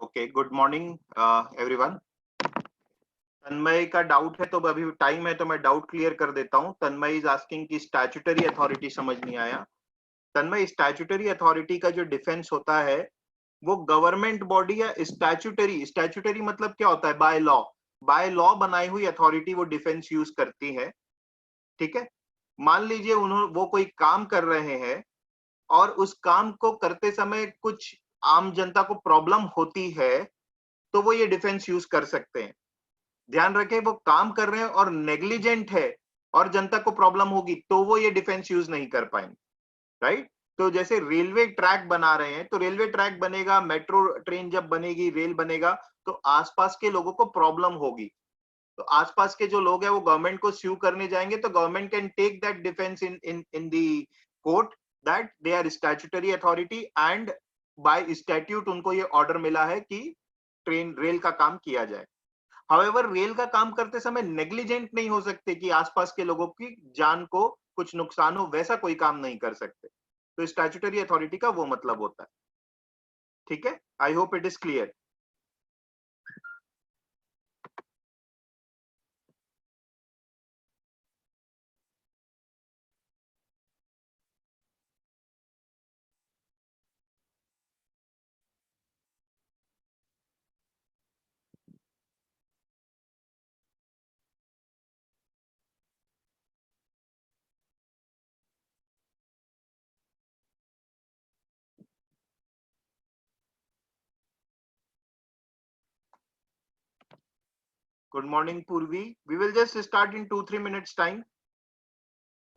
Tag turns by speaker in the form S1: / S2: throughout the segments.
S1: Okay, good morning everyone. Tanmay का doubt है तो अभी टाइम है तो मैं डाउट क्लियर कर देता हूं। तन्मय इज आस्किंग कि स्टैट्यूटरी अथॉरिटी समझ नहीं आया। तन्मय, स्टैट्यूटरी अथॉरिटी का जो डिफेंस होता है वो गवर्नमेंट बॉडी या स्टैट्यूटरी, स्टैट्यूटरी मतलब क्या होता है? बाय लॉ बनाई हुई अथॉरिटी वो डिफेंस यूज करती है। ठीक है, मान लीजिए उन्होंने वो कोई काम कर रहे हैं और उस काम को करते समय कुछ आम जनता को प्रॉब्लम होती है तो वो ये डिफेंस यूज कर सकते हैं। ध्यान रखें, वो काम कर रहे हैं और नेग्लिजेंट है और जनता को प्रॉब्लम होगी तो वो ये डिफेंस यूज नहीं कर पाएंगे, राइट? तो जैसे रेलवे ट्रैक बना रहे हैं तो रेलवे ट्रैक बनेगा, मेट्रो ट्रेन जब बनेगी, रेल बनेगा तो आसपास के लोगों को प्रॉब्लम होगी। तो आसपास के जो लोग हैं वो गवर्नमेंट को स्यू करने जाएंगे तो government can take that defence in the court that they are statutory authority and by statute उनको ये ऑर्डर मिला है कि ट्रेन रेल का काम किया जाए। हाउएवर रेल का काम करते समय नेग्लिजेंट नहीं हो सकते कि आसपास के लोगों की जान को कुछ नुकसान हो, वैसा कोई काम नहीं कर सकते। तो स्टैट्यूटरी अथॉरिटी का वो मतलब होता है। ठीक है, I hope it is clear. Good morning Purvi, we will just start in 2-3 minutes time.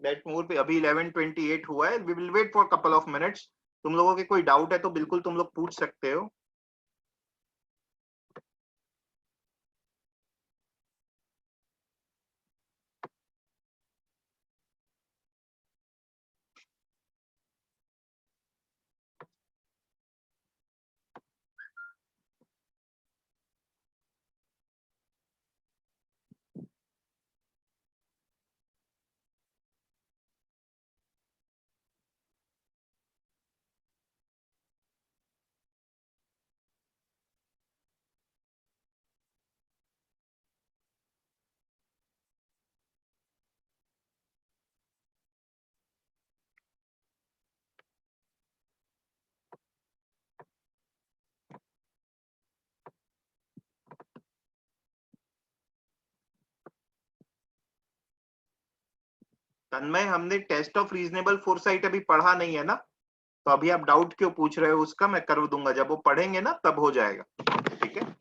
S1: Let move पे अभी 11:28 हुआ है, we will wait for couple of minutes. तुम लोगों के कोई डाउट है तो बिल्कुल तुम लोग पूछ सकते हो। तन्मय, हमने टेस्ट ऑफ रीजनेबल फोरसाइट अभी पढ़ा नहीं है ना, तो अभी आप डाउट क्यों पूछ रहे हो? उसका मैं कर दूंगा, जब वो पढ़ेंगे ना तब हो जाएगा। ठीक है,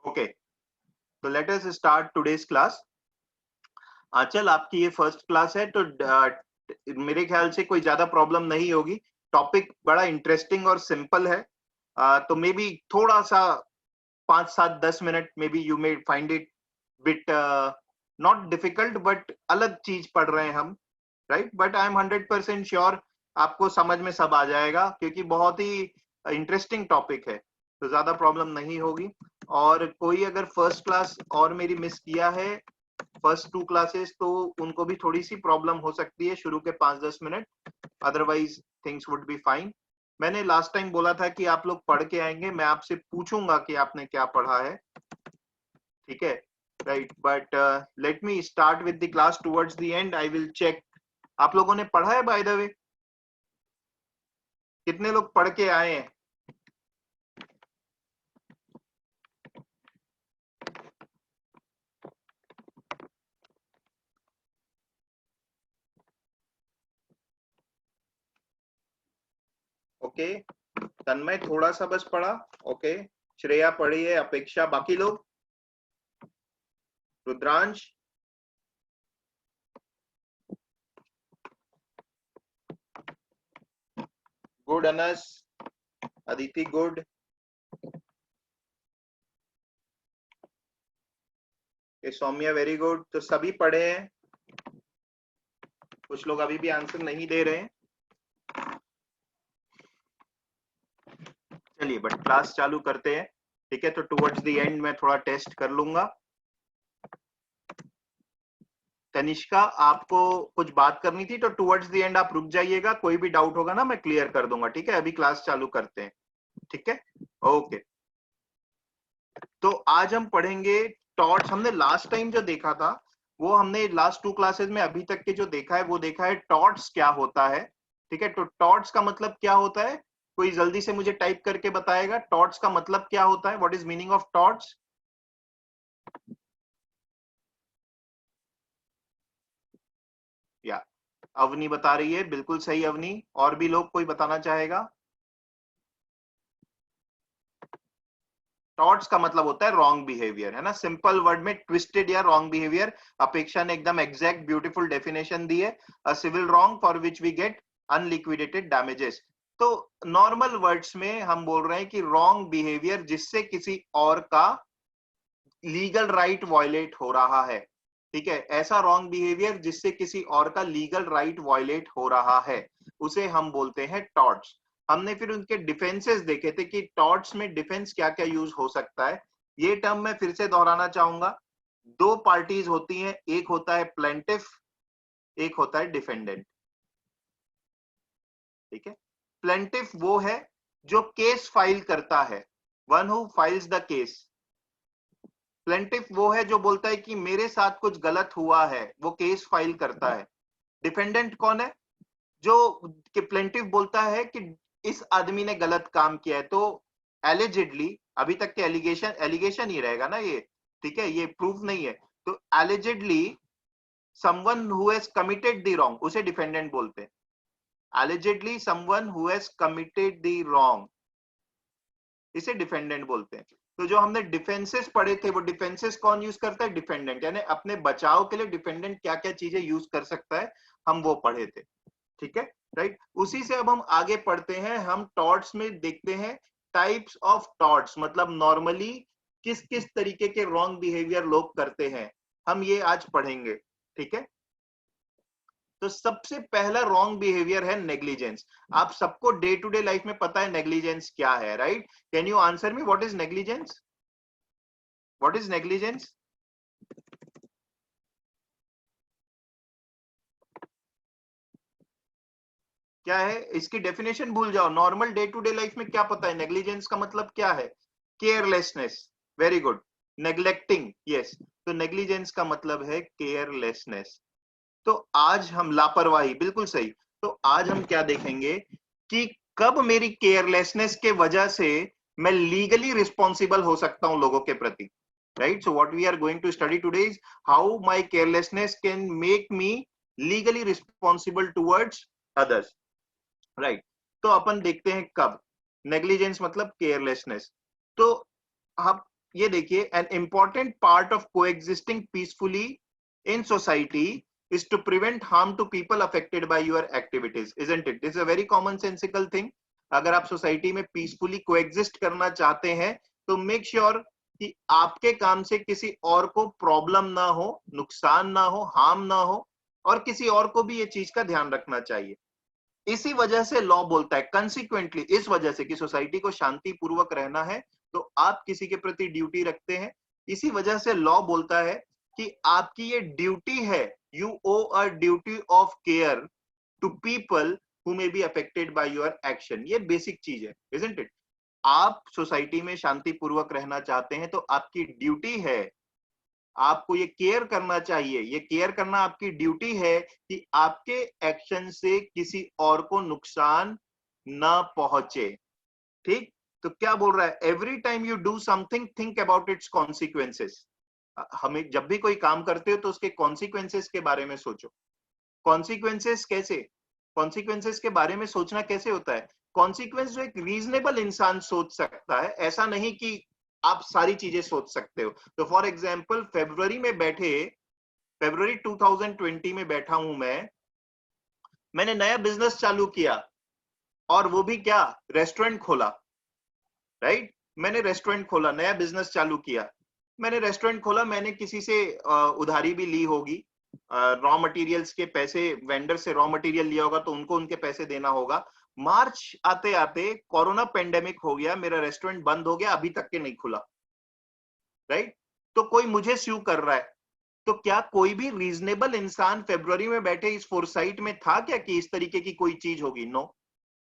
S1: ओके, तो let us start today's class. Anchal, आपकी ये फर्स्ट क्लास है तो मेरे ख्याल से कोई ज्यादा प्रॉब्लम नहीं होगी। टॉपिक बड़ा इंटरेस्टिंग और सिंपल है। तो मे बी थोड़ा सा 5-7-10 minute may be you may find it bit not difficult, but अलग चीज पढ़ रहे हैं हम, right? But I M 100% sure आपको समझ में सब आ जाएगा क्योंकि बहुत ही इंटरेस्टिंग टॉपिक है, तो ज्यादा प्रॉब्लम नहीं होगी। और कोई अगर फर्स्ट क्लास और मेरी मिस किया है, फर्स्ट 2 क्लासेस, तो उनको भी थोड़ी सी प्रॉब्लम हो सकती है शुरू के 5-10 minute, otherwise things would be fine. मैंने लास्ट टाइम बोला था कि आप लोग पढ़ के आएंगे, मैं आपसे पूछूंगा कि आपने क्या पढ़ा है। ठीक है, right? But let me start with the class towards the end, I will check आप लोगों ने पढ़ा है। बाय द वे, कितने लोग पढ़ के आए हैं? ओके, तन्मय थोड़ा सा बस पढ़ा, ओके, श्रेया पढ़ी है, अपेक्षा, बाकी लोग, Rudransh, good, Anas, Aditi good, Saumya very good. तो सभी पढ़े हैं, कुछ लोग अभी भी आंसर नहीं दे रहे हैं। चलिए बट क्लास चालू करते हैं, ठीक है। तो टुवर्ड्स द एंड मैं थोड़ा टेस्ट कर लूंगा। तनिष्का, आपको कुछ बात करनी थी तो टुवर्ड्स द एंड आप रुक जाइएगा, कोई भी डाउट होगा ना मैं क्लियर कर दूंगा, ठीक है। अभी क्लास चालू करते हैं, ठीक है, ओके। तो आज हम पढ़ेंगे टॉर्च। हमने लास्ट टाइम जो देखा था वो हमने लास्ट 2 क्लासेस में अभी तक के जो देखा है वो देखा है टॉर्च क्या होता है, ठीक है। तो टॉर्च का मतलब क्या होता है, कोई जल्दी से मुझे टाइप करके बताएगा टॉर्च का मतलब क्या होता है, what is meaning of torch. या अवनी बता रही है, बिल्कुल सही अवनी। और भी लोग कोई बताना चाहेगा। टॉर्ट्स का मतलब होता है रॉन्ग बिहेवियर, है ना, सिंपल वर्ड में ट्विस्टेड या रॉन्ग बिहेवियर। अपेक्षा ने एकदम एग्जैक्ट ब्यूटीफुल डेफिनेशन दी है, a civil wrong for which we get unliquidated damages. तो नॉर्मल वर्ड्स में हम बोल रहे हैं कि रॉन्ग बिहेवियर जिससे किसी और का लीगल राइट वायलेट हो रहा है, ठीक है। ऐसा रॉन्ग बिहेवियर जिससे किसी और का लीगल राइट वायलेट हो रहा है उसे हम बोलते हैं टॉर्ट्स। हमने फिर उनके डिफेंसेस देखे थे कि टॉर्ट्स में डिफेंस क्या क्या यूज हो सकता है। ये टर्म मैं फिर से दोहराना चाहूंगा। 2 पार्टीज होती हैं, एक होता है प्लेंटिफ, एक होता है डिफेंडेंट, ठीक है। प्लेंटिफ वो है जो केस फाइल करता है, one who files the case. Plaintiff वो है जो बोलता है कि मेरे साथ कुछ गलत हुआ है, वो केस फाइल करता है। डिफेंडेंट कौन है, जो कि प्लेंटिफ बोलता है कि इस आदमी ने गलत काम किया है, तो एलिजिडली, अभी तक के एलिगेशन, एलिगेशन ही रहेगा ना ये, ठीक है, ये प्रूफ नहीं है। तो allegedly someone who has committed the wrong उसे डिफेंडेंट बोलते हैं। Allegedly someone who has committed the wrong इसे डिफेंडेंट बोलते हैं। तो जो हमने डिफेंसेस पढ़े थे वो डिफेंसेस कौन यूज करता है, डिफेंडेंट, यानी अपने बचाव के लिए डिफेंडेंट क्या क्या चीजें यूज कर सकता है हम वो पढ़े थे, ठीक है, राइट। उसी से अब हम आगे पढ़ते हैं। हम टॉर्ट्स में देखते हैं टाइप्स ऑफ टॉर्ट्स, मतलब नॉर्मली किस किस तरीके के रॉन्ग बिहेवियर लोग करते हैं, हम ये आज पढ़ेंगे, ठीक है। तो सबसे पहला रॉन्ग बिहेवियर है नेग्लिजेंस। आप सबको डे टू डे लाइफ में पता है नेग्लिजेंस क्या है, right. Can you answer me, what is negligence, what is negligence. क्या है इसकी डेफिनेशन, भूल जाओ। Normal day to day life में क्या पता है नेग्लिजेंस का मतलब क्या है, carelessness, very good, neglecting, yes. तो नेग्लिजेंस का मतलब है केयरलेसनेस। तो आज हम, लापरवाही, बिल्कुल सही। तो आज हम क्या देखेंगे कि कब मेरी केयरलेसनेस के वजह से मैं लीगली रिस्पॉन्सिबल हो सकता हूं लोगों के प्रति, right. So what we are going to study today is how my carelessness can make me legally responsible towards others, right. तो अपन देखते हैं कब, नेग्लिजेंस मतलब केयरलेसनेस। तो आप ये देखिए, an important part of coexisting peacefully in society is to prevent harm to people affected by your activities, isn't it? This is a very common sensical thing. अगर आप सोसाइटी में पीसफुली कोएग्जिस्ट करना चाहते हैं तो मेक श्योर कि आपके काम से किसी और को प्रॉब्लम ना हो, नुकसान ना हो, हार्म ना हो, और किसी और को भी ये चीज का ध्यान रखना चाहिए। इसी वजह से लॉ बोलता है, कंसिक्वेंटली, इस वजह से कि सोसाइटी को शांति पूर्वक रहना है तो आप किसी के प्रति ड्यूटी रखते हैं। इसी वजह से लॉ बोलता है कि आपकी ये ड्यूटी है, you owe a duty of care to people who may be affected by your action. ये बेसिक चीज है, इजंट इट। आप सोसाइटी में शांति पूर्वक रहना चाहते हैं तो आपकी ड्यूटी है, आपको ये केयर करना चाहिए, ये केयर करना आपकी ड्यूटी है कि आपके एक्शन से किसी और को नुकसान ना पहुंचे, ठीक। तो क्या बोल रहा है, every time you do something think about it's consequences. हमें जब भी कोई काम करते हो तो उसके कॉन्सिक्वेंसेस के बारे में सोचो। कॉन्सिक्वेंसेस कैसे, कॉन्सिक्वेंसेस के बारे में सोचना कैसे होता है, कॉन्सिक्वेंस जो एक रीजनेबल इंसान सोच सकता है, ऐसा नहीं कि आप सारी चीजें सोच सकते हो। तो फॉर एग्जाम्पल फरवरी 2020 में बैठा हूं मैंने नया बिजनेस चालू किया, और वो भी क्या, रेस्टोरेंट खोला, राइट। मैंने रेस्टोरेंट खोला, नया बिजनेस चालू किया, मैंने रेस्टोरेंट खोला, मैंने किसी से उधारी भी ली होगी, रॉ मटेरियल्स के पैसे, वेंडर से रॉ मटेरियल लिया होगा तो उनको उनके पैसे देना होगा। मार्च आते आते कोरोना पेंडेमिक हो गया, मेरा रेस्टोरेंट बंद हो गया, अभी तक के नहीं खुला, राइट। तो कोई मुझे स्यू कर रहा है, तो क्या कोई भी रीजनेबल इंसान फरवरी में बैठे इस फोरसाइट में था क्या कि इस तरीके की कोई चीज होगी? नो,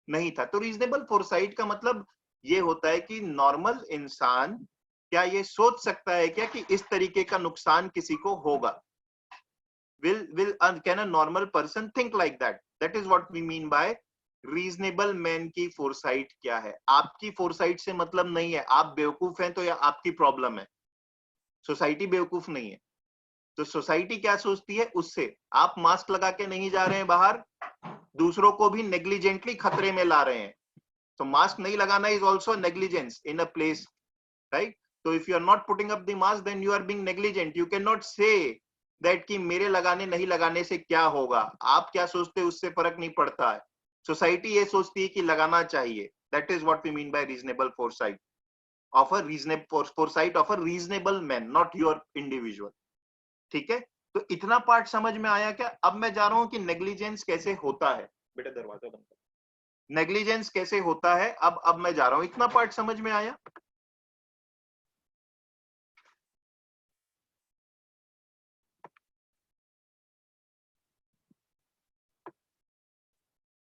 S1: नहीं था। तो रीजनेबल फोरसाइट का मतलब ये होता है कि नॉर्मल इंसान क्या ये सोच सकता है क्या कि इस तरीके का नुकसान किसी को होगा? Can a normal person think like that? That is what we mean by reasonable man की फोरसाइट क्या है। आपकी फोरसाइट से मतलब नहीं है आप बेवकूफ हैं तो या आपकी प्रॉब्लम है, सोसाइटी बेवकूफ नहीं है। तो सोसाइटी क्या सोचती है उससे, आप मास्क लगा के नहीं जा रहे हैं बाहर, दूसरों को भी नेग्लिजेंटली खतरे में ला रहे हैं। तो मास्क नहीं लगाना is also negligence in a place, right. तो if you are not putting up the mask then you are being negligent. You can not say that कि मेरे लगाने नहीं लगाने से क्या होगा, आप क्या सोचते हो उससे फर्क नहीं पड़ता है। सोसाइटी ये सोचती है कि लगाना चाहिए। That is what we mean by reasonable foresight of a reasonable foresight of a reasonable man, not your individual. ठीक है, तो इतना पार्ट समझ में आया क्या? अब मैं जा रहा हूं कि नेग्लिजेंस कैसे होता है। बेटा दरवाजा बंद कर। नेग्लिजेंस कैसे होता है, अब मैं जा रहा हूं, इतना पार्ट समझ में आया?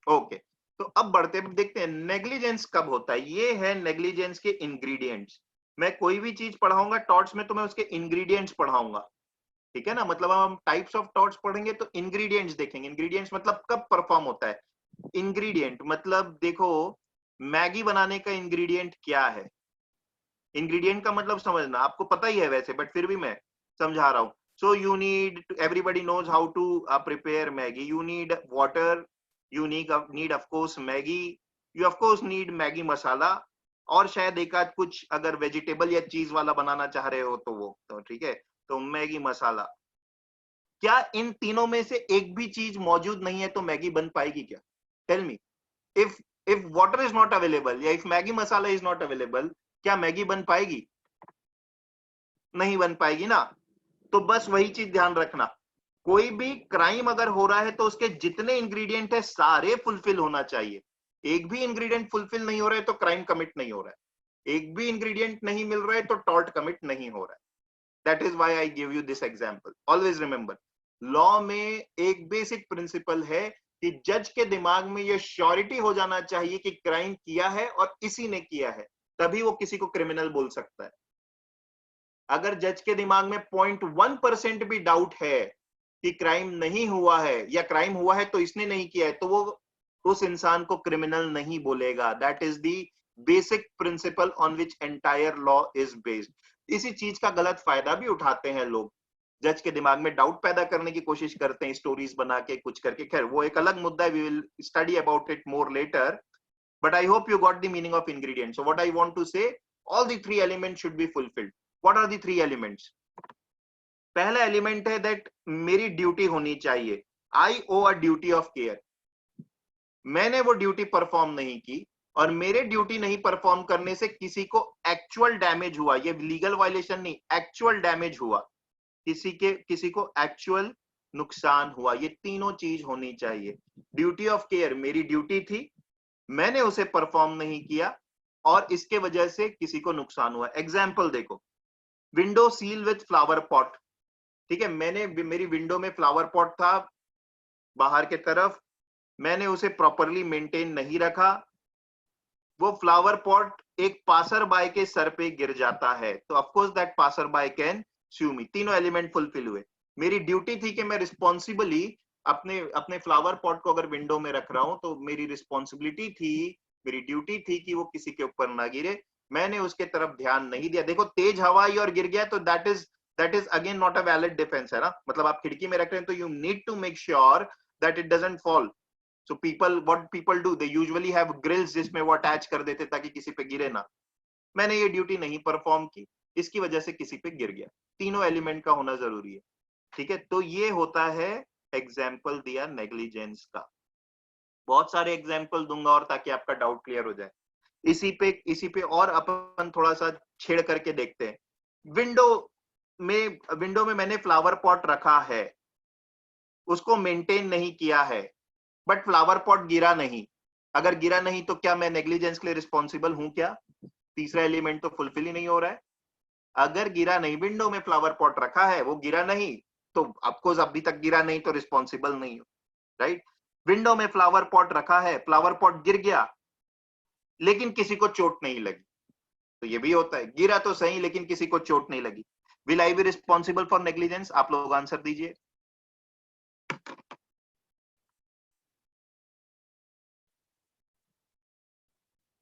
S1: ओके, तो अब बढ़ते देखते हैं नेग्लिजेंस कब होता है। ये है नेग्लिजेंस के इंग्रेडिएंट्स। मैं कोई भी चीज पढ़ाऊंगा टॉर्च में तो मैं उसके इंग्रेडिएंट्स पढ़ाऊंगा, ठीक है ना। मतलब हम टाइप्स ऑफ टॉर्च पढ़ेंगे तो इंग्रेडिएंट्स देखेंगे। इंग्रेडिएंट्स मतलब कब परफॉर्म होता है। इंग्रेडिएंट मतलब देखो, मैगी बनाने का इंग्रेडिएंट क्या है। इंग्रेडिएंट का मतलब समझना, आपको पता ही है वैसे, बट फिर भी मैं समझा रहा हूं। So you need, everybody knows how to prepare Maggi. You need water, you need of course Maggi, you of course need Maggi masala, और शायद एक आध कुछ अगर वेजिटेबल या चीज वाला बनाना चाह रहे हो तो वो तो ठीक है। तो मैगी मसाला, क्या इन तीनों में से एक भी चीज मौजूद नहीं है तो मैगी बन पाएगी क्या? Tell me. If if water is not available या if Maggi masala is not available, क्या मैगी बन पाएगी? नहीं बन पाएगी ना। तो बस वही चीज ध्यान रखना, कोई भी क्राइम अगर हो रहा है तो उसके जितने इंग्रेडिएंट है सारे फुलफिल होना चाहिए। एक भी इंग्रेडिएंट फुलफिल नहीं हो रहा है तो क्राइम कमिट नहीं हो रहा है। एक भी इंग्रेडिएंट नहीं मिल रहा है तो टॉर्ट कमिट नहीं हो रहा है। That is why I give you this example. Always remember, law में एक बेसिक प्रिंसिपल है कि जज के दिमाग में यह श्योरिटी हो जाना चाहिए कि क्राइम किया है और इसी ने किया है, तभी वो किसी को क्रिमिनल बोल सकता है। अगर जज के दिमाग में 0.1% भी डाउट है कि क्राइम नहीं हुआ है या क्राइम हुआ है तो इसने नहीं किया है, तो वो उस इंसान को क्रिमिनल नहीं बोलेगा। That is the basic principle on which entire law is based. इसी चीज का गलत फायदा भी उठाते हैं लोग, जज के दिमाग में डाउट पैदा करने की कोशिश करते हैं, स्टोरीज बना के कुछ करके। खैर वो एक अलग मुद्दा है, we will study about it more later, but I hope you got the meaning of ingredient. So what I want to say, all the three elements should be fulfilled. What are the three elements? पहला element है that मेरी duty होनी चाहिए, आई owe a duty of care. मैंने वो duty perform नहीं की और मेरे ड्यूटी नहीं परफॉर्म करने से किसी को एक्चुअल डैमेज हुआ, ये लीगल वायलेशन नहीं, एक्चुअल डैमेज हुआ, किसी को एक्चुअल नुकसान हुआ। ये तीनों चीज होनी चाहिए। ड्यूटी ऑफ केयर, मेरी ड्यूटी थी, मैंने उसे परफॉर्म नहीं किया और इसके वजह से किसी को नुकसान हुआ। एग्जाम्पल देखो, window sill with flower pot, ठीक है, मेरी विंडो में फ्लावर पॉट था बाहर के तरफ, मैंने उसे प्रॉपरली मेंटेन नहीं रखा, वो फ्लावर पॉट एक पासर बाय के सर पे गिर जाता है, तो of course that passer by can sue me. तीनों एलिमेंट फुलफिल हुए। मेरी ड्यूटी थी कि मैं रिस्पॉन्सिबली अपने अपने फ्लावर पॉट को अगर विंडो में रख रहा हूं तो मेरी रिस्पॉन्सिबिलिटी थी, मेरी ड्यूटी थी कि वो किसी के ऊपर ना गिरे, मैंने उसके तरफ ध्यान नहीं दिया। देखो तेज हवा आई और गिर गया तो that is again not a valid defence है ना। मतलब आप खिड़की में रख रहे हैं तो you need to make sure that it doesn't fall. So people what people do, they usually have grills जिसमें वो अटैच कर देते ताकि किसी पे गिरे ना। मैंने ये ड्यूटी नहीं परफॉर्म की, इसकी वजह से किसी पे गिर गया। तीनों एलिमेंट का होना जरूरी है, ठीक है। तो ये होता है एग्जाम्पल दिया नेग्लिजेंस का। बहुत सारे एग्जाम्पल दूंगा और ताकि आपका डाउट क्लियर हो जाए। इसी पे और अपन थोड़ा सा छेड़ करके देखते हैं। विंडो में मैंने फ्लावर पॉट रखा है, उसको मेंटेन नहीं किया है, बट फ्लावर पॉट गिरा नहीं। अगर गिरा नहीं तो क्या मैं नेग्लिजेंस के लिए रिस्पॉन्सिबल हूं क्या? तीसरा एलिमेंट तो फुलफिल ही नहीं हो रहा है। अगर गिरा नहीं, विंडो में फ्लावर पॉट रखा है, वो गिरा नहीं, तो ऑफकोर्स अभी तक गिरा नहीं तो रिस्पॉन्सिबल नहीं हो, राइट। विंडो में फ्लावर पॉट रखा है, फ्लावर पॉट गिर गया लेकिन किसी को चोट नहीं लगी, तो ये भी होता है, गिरा तो सही लेकिन किसी को चोट नहीं लगी। Will I be responsible for negligence? आप लोग आंसर दीजिए।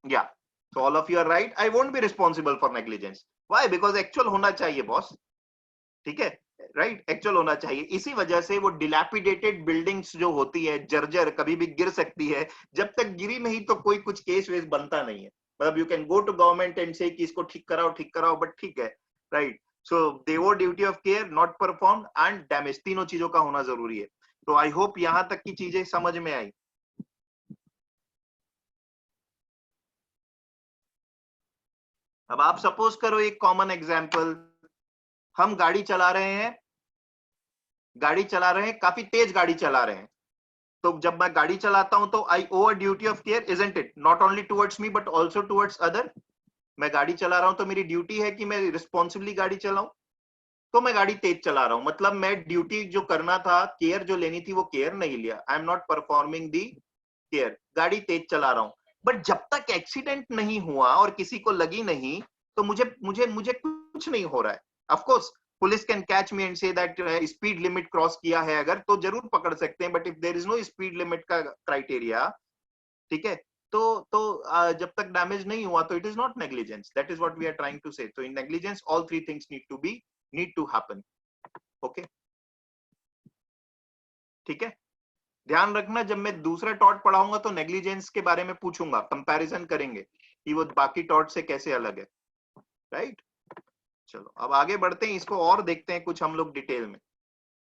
S1: या so all of you are right, I won't be responsible for negligence. Why? Because actual होना चाहिए बॉस, ठीक है, राइट, एक्चुअल होना चाहिए। इसी वजह से वो डिलैपिडेटेड बिल्डिंग्स जो होती है, जर्जर, कभी भी गिर सकती है, जब तक गिरी नहीं तो कोई कुछ केस वेस बनता नहीं है। मतलब you can go to government and say कि इसको ठीक कराओ, बट ठीक है, राइट। सो देवो duty of care not perform and damage, तीनों चीजों का होना जरूरी है। तो आई होप यहां तक की चीजें समझ में आई। अब आप सपोज करो एक कॉमन एग्जाम्पल, हम गाड़ी चला रहे हैं, काफी तेज गाड़ी चला रहे हैं। तो जब मैं गाड़ी चलाता हूं तो I owe a duty of care, isn't it, not only towards me but also towards other. मैं गाड़ी चला रहा हूं तो मेरी ड्यूटी है कि मैं रिस्पॉन्सिबली गाड़ी चलाऊं, तो मैं गाड़ी तेज चला रहा हूं, मतलब मैं ड्यूटी जो करना था, केयर जो लेनी थी, वो केयर नहीं लिया। आई am not performing the care, गाड़ी तेज चला रहा हूं। बट जब तक एक्सीडेंट नहीं हुआ और किसी को लगी नहीं, तो मुझे मुझे मुझे कुछ नहीं हो रहा है। Of course police can catch me and say that speed limit cross किया है अगर, तो जरूर पकड़ सकते हैं, but if there is no speed limit का क्राइटेरिया, ठीक है, जब तक डैमेज नहीं हुआ तो it is not negligence. That is what we are trying to say. तो in negligence all three things need to happen. Okay, ठीक है। ध्यान रखना, जब मैं दूसरा टॉट पढ़ाऊंगा तो नेग्लिजेंस के बारे में पूछूंगा, कंपैरिजन करेंगे कि वो बाकी टॉट से कैसे अलग है, राइट। चलो अब आगे बढ़ते हैं, इसको और देखते हैं कुछ हम लोग डिटेल में।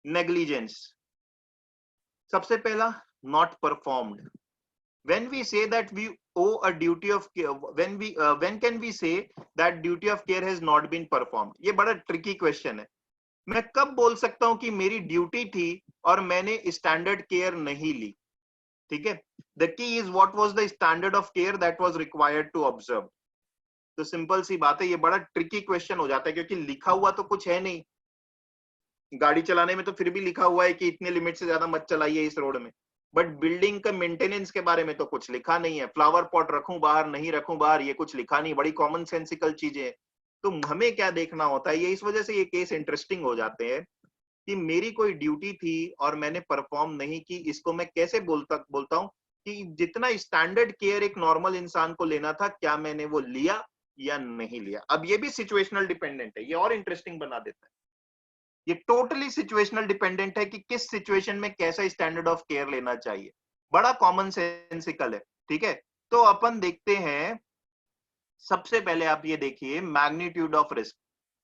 S1: नेग्लिजेंस, सबसे पहला, not performed. when we say that we owe a duty of care, when can we say that duty of care has not been performed? ये बड़ा ट्रिकी क्वेश्चन है। मैं कब बोल सकता हूं कि मेरी ड्यूटी थी और मैंने स्टैंडर्ड केयर नहीं ली, ठीक है। The key is what was the standard of care that was required to observe. तो सिंपल सी बात है, ये बड़ा ट्रिकी क्वेश्चन हो जाता है क्योंकि लिखा हुआ तो कुछ है नहीं। गाड़ी चलाने में तो फिर भी लिखा हुआ है कि इतने लिमिट से ज्यादा मत चलाइए इस रोड में, बट बिल्डिंग का मेंटेनेंस के बारे में तो कुछ लिखा नहीं है। फ्लावर पॉट रखूं बाहर, नहीं रखूं बाहर, ये कुछ लिखा नहीं। बड़ी कॉमन सेंसिकल चीजें हैं। तो हमें क्या देखना होता है, ये इस वजह से ये केस इंटरेस्टिंग हो जाते हैं कि मेरी कोई ड्यूटी थी और मैंने परफॉर्म नहीं की। इसको मैं कैसे बोलता हूं कि जितना स्टैंडर्ड केयर एक नॉर्मल इंसान को लेना था, क्या मैंने वो लिया या नहीं लिया। अब ये भी सिचुएशनल डिपेंडेंट है, ये और इंटरेस्टिंग बना देता है। ये टोटली सिचुएशनल डिपेंडेंट है कि किस सिचुएशन में कैसा स्टैंडर्ड ऑफ केयर लेना चाहिए। बड़ा कॉमन सेंसिकल है, ठीक है। तो अपन देखते हैं, सबसे पहले आप ये देखिए मैग्नीट्यूड ऑफ रिस्क।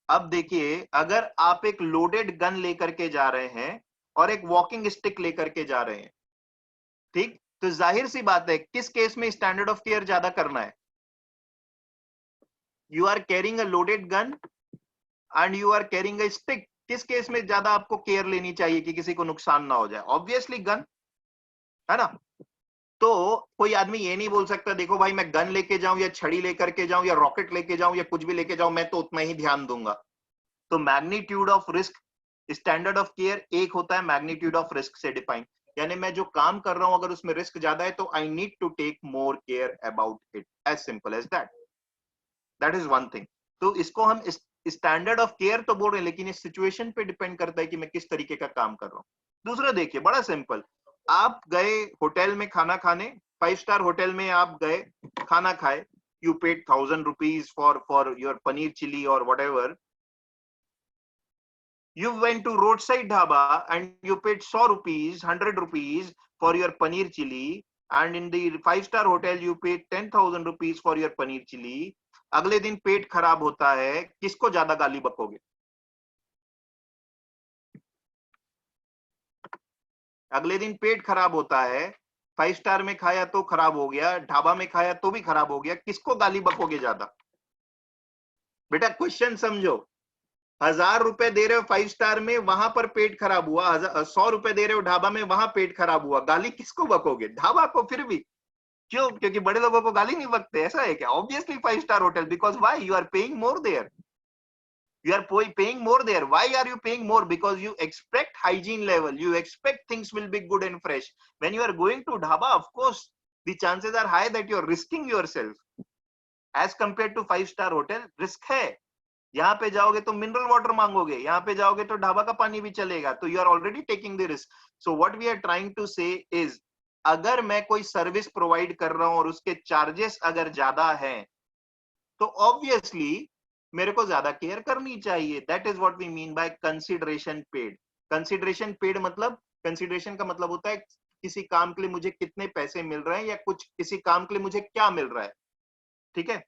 S1: अब देखिए, अगर आप एक लोडेड गन लेकर के जा रहे हैं और एक वॉकिंग स्टिक लेकर के जा रहे हैं, ठीक, तो जाहिर सी बात है किस केस में स्टैंडर्ड ऑफ केयर ज्यादा करना है। You are carrying a loaded gun and you are carrying a stick, किस केस में ज्यादा आपको केयर लेनी चाहिए कि किसी को नुकसान ना हो जाए? ऑब्वियसली गन, है ना। तो कोई आदमी ये नहीं बोल सकता देखो भाई मैं गन लेके जाऊं या छड़ी लेकर के जाऊं या रॉकेट लेके जाऊं या कुछ भी लेके जाऊं, मैं तो उतना ही ध्यान दूंगा। तो magnitude of risk, standard of care एक होता है मैग्नीट्यूड ऑफ रिस्क से डिफाइन, यानी मैं जो काम कर रहा हूं अगर उसमें रिस्क ज्यादा है तो I need to take more care about it, as simple as that. That is one thing. तो इसको हम स्टैंडर्ड ऑफ केयर तो बोल रहे हैं, लेकिन इस सिचुएशन पे डिपेंड करता है कि मैं किस तरीके का काम कर रहा हूँ। दूसरा देखिए, बड़ा सिंपल, आप गए होटल में खाना खाने, 5 स्टार होटल में आप गए, खाना खाए, you paid 1000 rupees for your paneer chilli और whatever, You went to roadside dhaba and you paid 100 rupees, 100 rupees for your paneer chili, and in the 5-star hotel you paid 10,000 rupees for your paneer chili. अगले दिन पेट खराब होता है, किसको ज्यादा गाली बकोगे? अगले दिन पेट खराब होता है, 5 स्टार में खाया तो खराब हो गया, ढाबा में खाया तो भी खराब हो गया, किसको गाली बकोगे ज्यादा? बेटा क्वेश्चन समझो, 1000 रुपए दे रहे हो 5 स्टार में, वहां पर पेट खराब हुआ, 100 रुपए दे रहे हो ढाबा में, वहां पेट खराब हुआ, गाली किसको बकोगे? ढाबा को। फिर भी क्यों? क्योंकि बड़े लोगों को गाली नहीं बकते, ऐसा है क्या? Obviously 5 star hotel, because why? You are paying more there. You are paying more there. Why are you paying more? Because you expect hygiene level, you expect things will be good and fresh. When you are going to dhaba, of course the chances are high that you are risking yourself as compared to 5-star hotel. Risk है. यहाँ पे जाओगे तो mineral water मांगोगे, यहाँ पे जाओगे तो ढाबा का पानी भी चलेगा, तो you are already taking the risk. So what we are trying to say is, अगर मैं कोई सर्विस प्रोवाइड कर रहा हूं और उसके चार्जेस अगर ज्यादा हैं, तो ऑब्वियसली मेरे को ज्यादा केयर करनी चाहिए. That is what we mean by consideration paid. Consideration paid मतलब, कंसिडरेशन का मतलब होता है किसी काम के लिए मुझे कितने पैसे मिल रहे हैं, या कुछ किसी काम के लिए मुझे क्या मिल रहा है. ठीक है,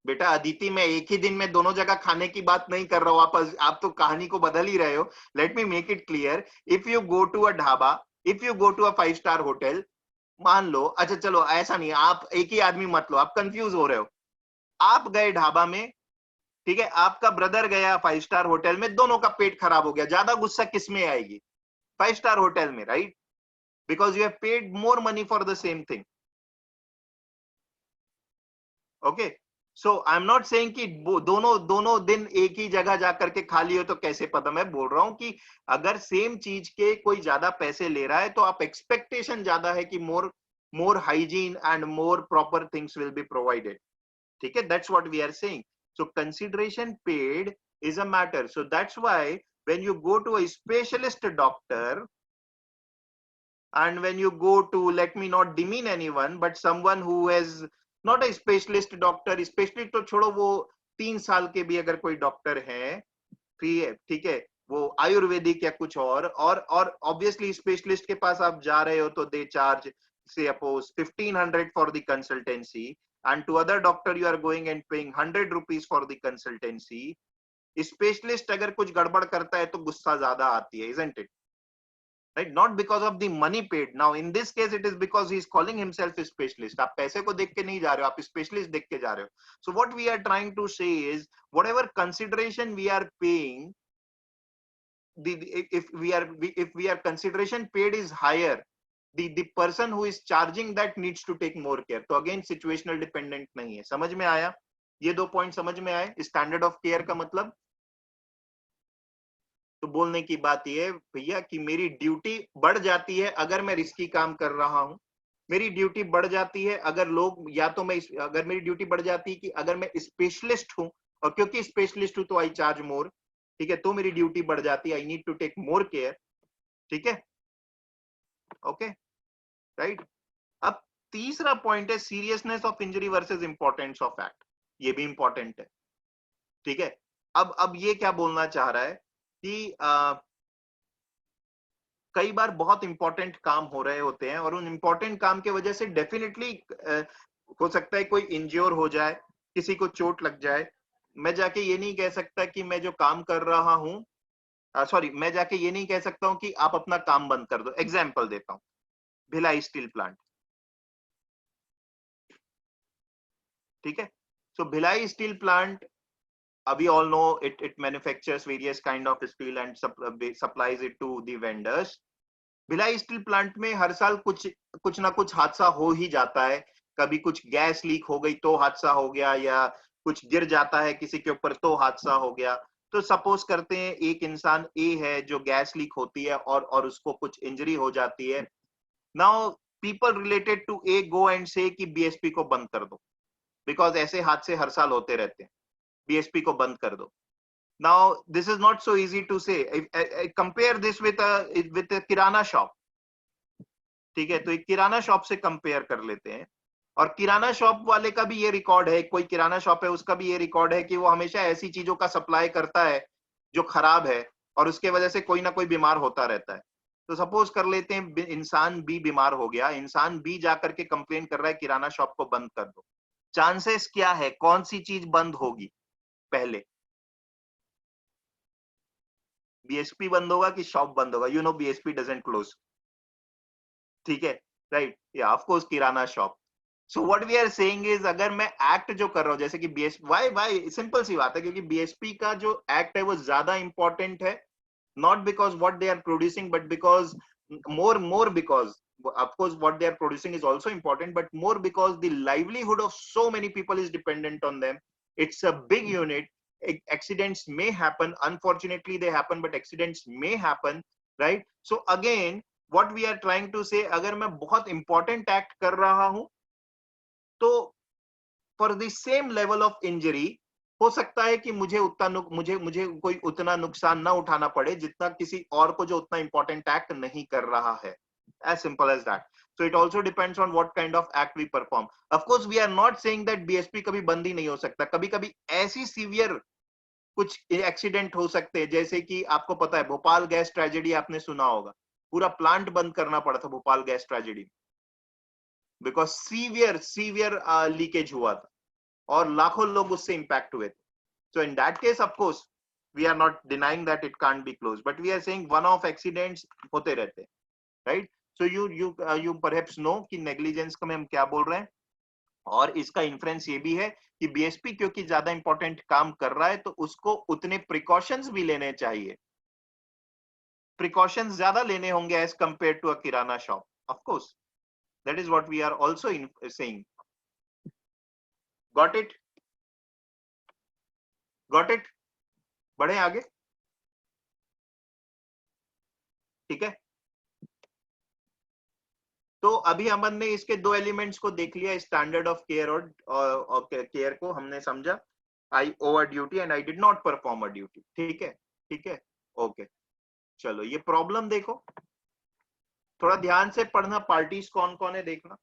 S1: बेटा अदिति, मैं एक ही दिन में दोनों जगह खाने की बात नहीं कर रहा हूं. आप तो कहानी को बदल ही रहे हो. Let me make it clear. If you go to a dhaba, if you go to a five star hotel, मान लो, अच्छा चलो ऐसा नहीं, आप एक ही आदमी मत लो, आप कंफ्यूज हो रहे हो. आप गए ढाबा में, ठीक है, आपका ब्रदर गया 5-स्टार होटल में, दोनों का पेट खराब हो गया, ज्यादा गुस्सा किस में आएगी? 5-स्टार होटल में, right? Because you have paid more money for the same thing. Okay, so I am not saying कि दोनों दोनों दिन एक ही जगह जाकर के खा लियो तो कैसे पता. मैं बोल रहा हूं कि अगर सेम चीज के कोई ज्यादा पैसे ले रहा है, तो आप एक्सपेक्टेशन ज्यादा है कि more hygiene and more proper things will be provided. ठीक है, that's what we are saying. So consideration paid is a matter. So that's why when you go to a specialist doctor, and when you go to, let me not demean anyone, but someone who has not a specialist doctor, specialist तो छोड़ो, वो 3 साल के भी अगर कोई doctor है, ठीक है, वो आयुर्वेदिक या कुछ और ऑब्वियसली स्पेशलिस्ट के पास आप जा रहे हो तो they charge say suppose 1500 for the consultancy, and to other doctor you are going and paying 100 rupees for the consultancy. Specialist अगर कुछ गड़बड़ करता है तो गुस्सा ज्यादा आती है, isn't it? Right? Not because of the money paid. Now in this case it is because he is calling himself a specialist. आप पैसे को देख के नहीं जा रहे हो, आप स्पेशलिस्ट देख के जा रहे हो. So what we are trying to say is, whatever consideration we are paying, if we are consideration paid is higher, the person who is charging that needs to take more care. तो again situational dependent नहीं है. समझ में आया? ये 2 point समझ में आए? स्टैंडर्ड ऑफ केयर का मतलब, तो बोलने की बात यह है भैया कि मेरी ड्यूटी बढ़ जाती है अगर मैं रिस्की काम कर रहा हूं. मेरी ड्यूटी बढ़ जाती है अगर लोग, या तो मैं, अगर मेरी ड्यूटी बढ़ जाती है कि अगर मैं स्पेशलिस्ट हूं, और क्योंकि स्पेशलिस्ट हूं तो आई चार्ज मोर. ठीक है, तो मेरी ड्यूटी बढ़ जाती है, I need to take more care. ठीक है, ओके, राइट. अब तीसरा पॉइंट है seriousness of injury versus importance of act. ये भी इंपॉर्टेंट है. ठीक है, अब ये क्या बोलना चाह रहा है कि कई बार बहुत इंपॉर्टेंट काम हो रहे होते हैं, और उन इंपॉर्टेंट काम के वजह से डेफिनेटली हो सकता है कोई इंज्योर हो जाए, किसी को चोट लग जाए. मैं जाके ये नहीं कह सकता कि मैं जो काम कर रहा हूं, सॉरी, मैं जाके ये नहीं कह सकता हूं कि आप अपना काम बंद कर दो. एग्जाम्पल देता हूं, भिलाई स्टील प्लांट. ठीक है, so Bhilai steel plant, we all know it manufactures various kind of steel and supplies it to the vendors. Bhilai steel plant में हर साल कुछ ना कुछ हादसा हो ही जाता है. कभी कुछ गैस लीक हो गई तो हादसा हो गया, या कुछ गिर जाता है किसी के ऊपर तो हादसा हो गया. तो सपोज करते हैं एक इंसान ए है जो गैस लीक होती है और उसको कुछ इंजरी हो जाती है. Now people related to a go and say कि बीएसपी को बंद कर दो, बिकॉज ऐसे हादसे हर साल होते रहते हैं, बीएसपी को बंद कर दो. Now this is not so easy to say. I compare this with a kirana shop. ठीक है, तो एक किराना शॉप से कंपेयर कर लेते हैं, और किराना शॉप वाले का भी ये रिकॉर्ड है, कोई किराना शॉप है उसका भी ये रिकॉर्ड है कि वो हमेशा ऐसी चीजों का सप्लाई करता है जो खराब है और उसके वजह से कोई ना कोई बीमार होता रहता है। तो सपोज कर लेते हैं इंसान बी बीमार हो गया, इंसान बी जाकर के कंप्लेन कर रहा है किराना शॉप को बंद कर दो। चांसेस क्या है, कौन सी चीज बंद होगी पहले? बीएसपी बंद होगा कि शॉप बंद होगा? You know BSP doesn't close, ठीक है, राइट, या of course kirana shop. So what we are saying is, अगर मैं एक्ट जो कर रहा हूं जैसे कि बीएस वाई सिंपल सी बात है, क्योंकि बीएसपी का जो एक्ट है वो ज्यादा इंपॉर्टेंट है, not because what they are producing but because more because of course what they are producing is also important, but more because the livelihood of so many people is dependent on them. It's a big unit. Accidents may happen, unfortunately they happen, but accidents may happen, right? So again what we are trying to say, अगर मैं बहुत important act कर रहा हूं तो for the same level of injury हो सकता है कि मुझे उतना मुझे मुझे कोई उतना नुकसान ना उठाना पड़े जितना किसी और को जो उतना इंपॉर्टेंट एक्ट नहीं कर रहा है, as simple as that. So it also depends on what kind of act we perform. Of course we are not saying that BSP कभी बंद ही नहीं हो सकता, कभी कभी ऐसी सीवियर कुछ एक्सीडेंट हो सकते हैं, जैसे कि आपको पता है भोपाल गैस ट्रेजेडी आपने सुना होगा, पूरा प्लांट बंद करना पड़ा था Bhopal gas tragedy, because severe leakage हुआ था और लाखों लोग उससे इंपैक्ट हुए थे. So in that case, of course, we are not denying that it can't be closed, but we are saying one-off accidents होते रहते हैं, right? So you perhaps know कि negligence का में हम क्या बोल रहे हैं, और इसका इन्फ्रेंस ये भी है कि बीएसपी क्योंकि ज्यादा इंपॉर्टेंट काम कर रहा है तो उसको उतने प्रिकॉशंस भी लेने चाहिए, प्रिकॉशंस ज्यादा लेने होंगे as compared to a kirana shop. Of course that is what we are also saying. Got it? Got it? बढ़े आगे, ठीक है. तो अभी अमन ने इसके दो एलिमेंट्स को देख लिया, स्टैंडर्ड ऑफ केयर और केयर को हमने समझा. I owe a duty and I did not perform a duty. ठीक है, ठीक है, ओके. चलो ये प्रॉब्लम देखो, थोड़ा ध्यान से पढ़ना, पार्टीज कौन कौन है देखना.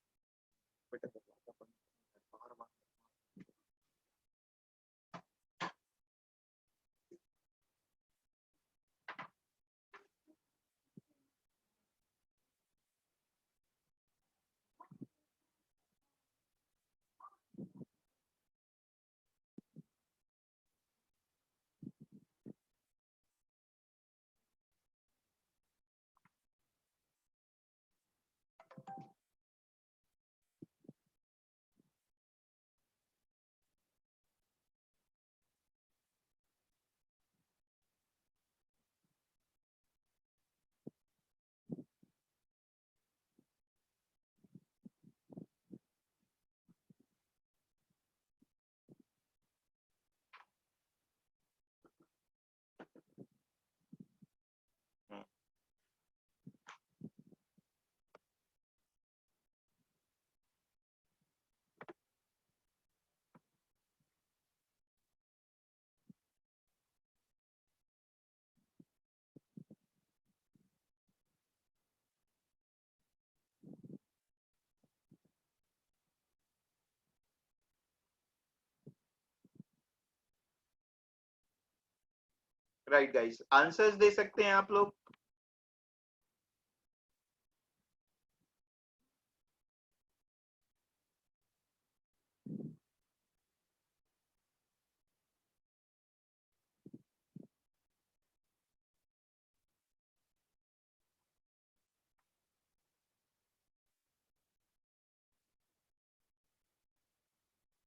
S1: राइट गाइस, आंसर्स दे सकते हैं आप लोग?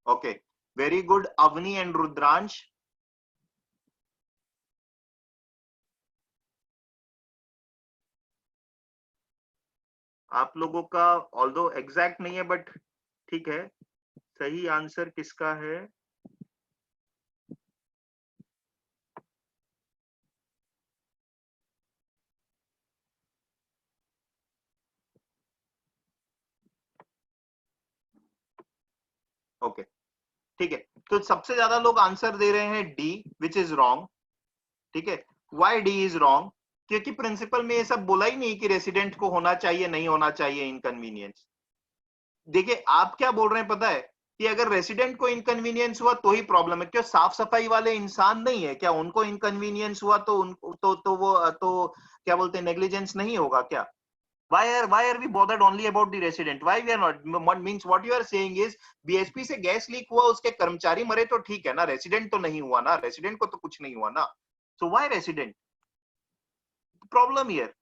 S1: Okay, very good. Avni and Rudransh, आप लोगों का ऑल्दो एग्जैक्ट नहीं है बट ठीक है. सही आंसर किसका है? ओके, ठीक है. तो सबसे ज्यादा लोग आंसर दे रहे हैं डी, विच इज रॉन्ग. ठीक है, वाई डी इज रॉन्ग? क्योंकि प्रिंसिपल में ये सब बोला ही नहीं कि रेसिडेंट को होना चाहिए नहीं होना चाहिए इनकन्वीनियंस. देखिए आप क्या बोल रहे हैं पता है कि अगर रेसिडेंट को इनकन्वीनियंस हुआ तो ही प्रॉब्लम है, क्यों साफ सफाई वाले इंसान नहीं है क्या, उनको इनकन्वीनियंस हुआ तो उनको तो वो तो क्या बोलते हैं नेग्लिजेंस नहीं होगा क्या? why are we bothered only about the resident? Why we are not? What means what you are saying is BSP से गैस लीक हुआ, उसके कर्मचारी मरे तो ठीक है ना, रेसिडेंट तो नहीं हुआ ना, रेसिडेंट को तो कुछ नहीं हुआ ना, so why resident? Problem here,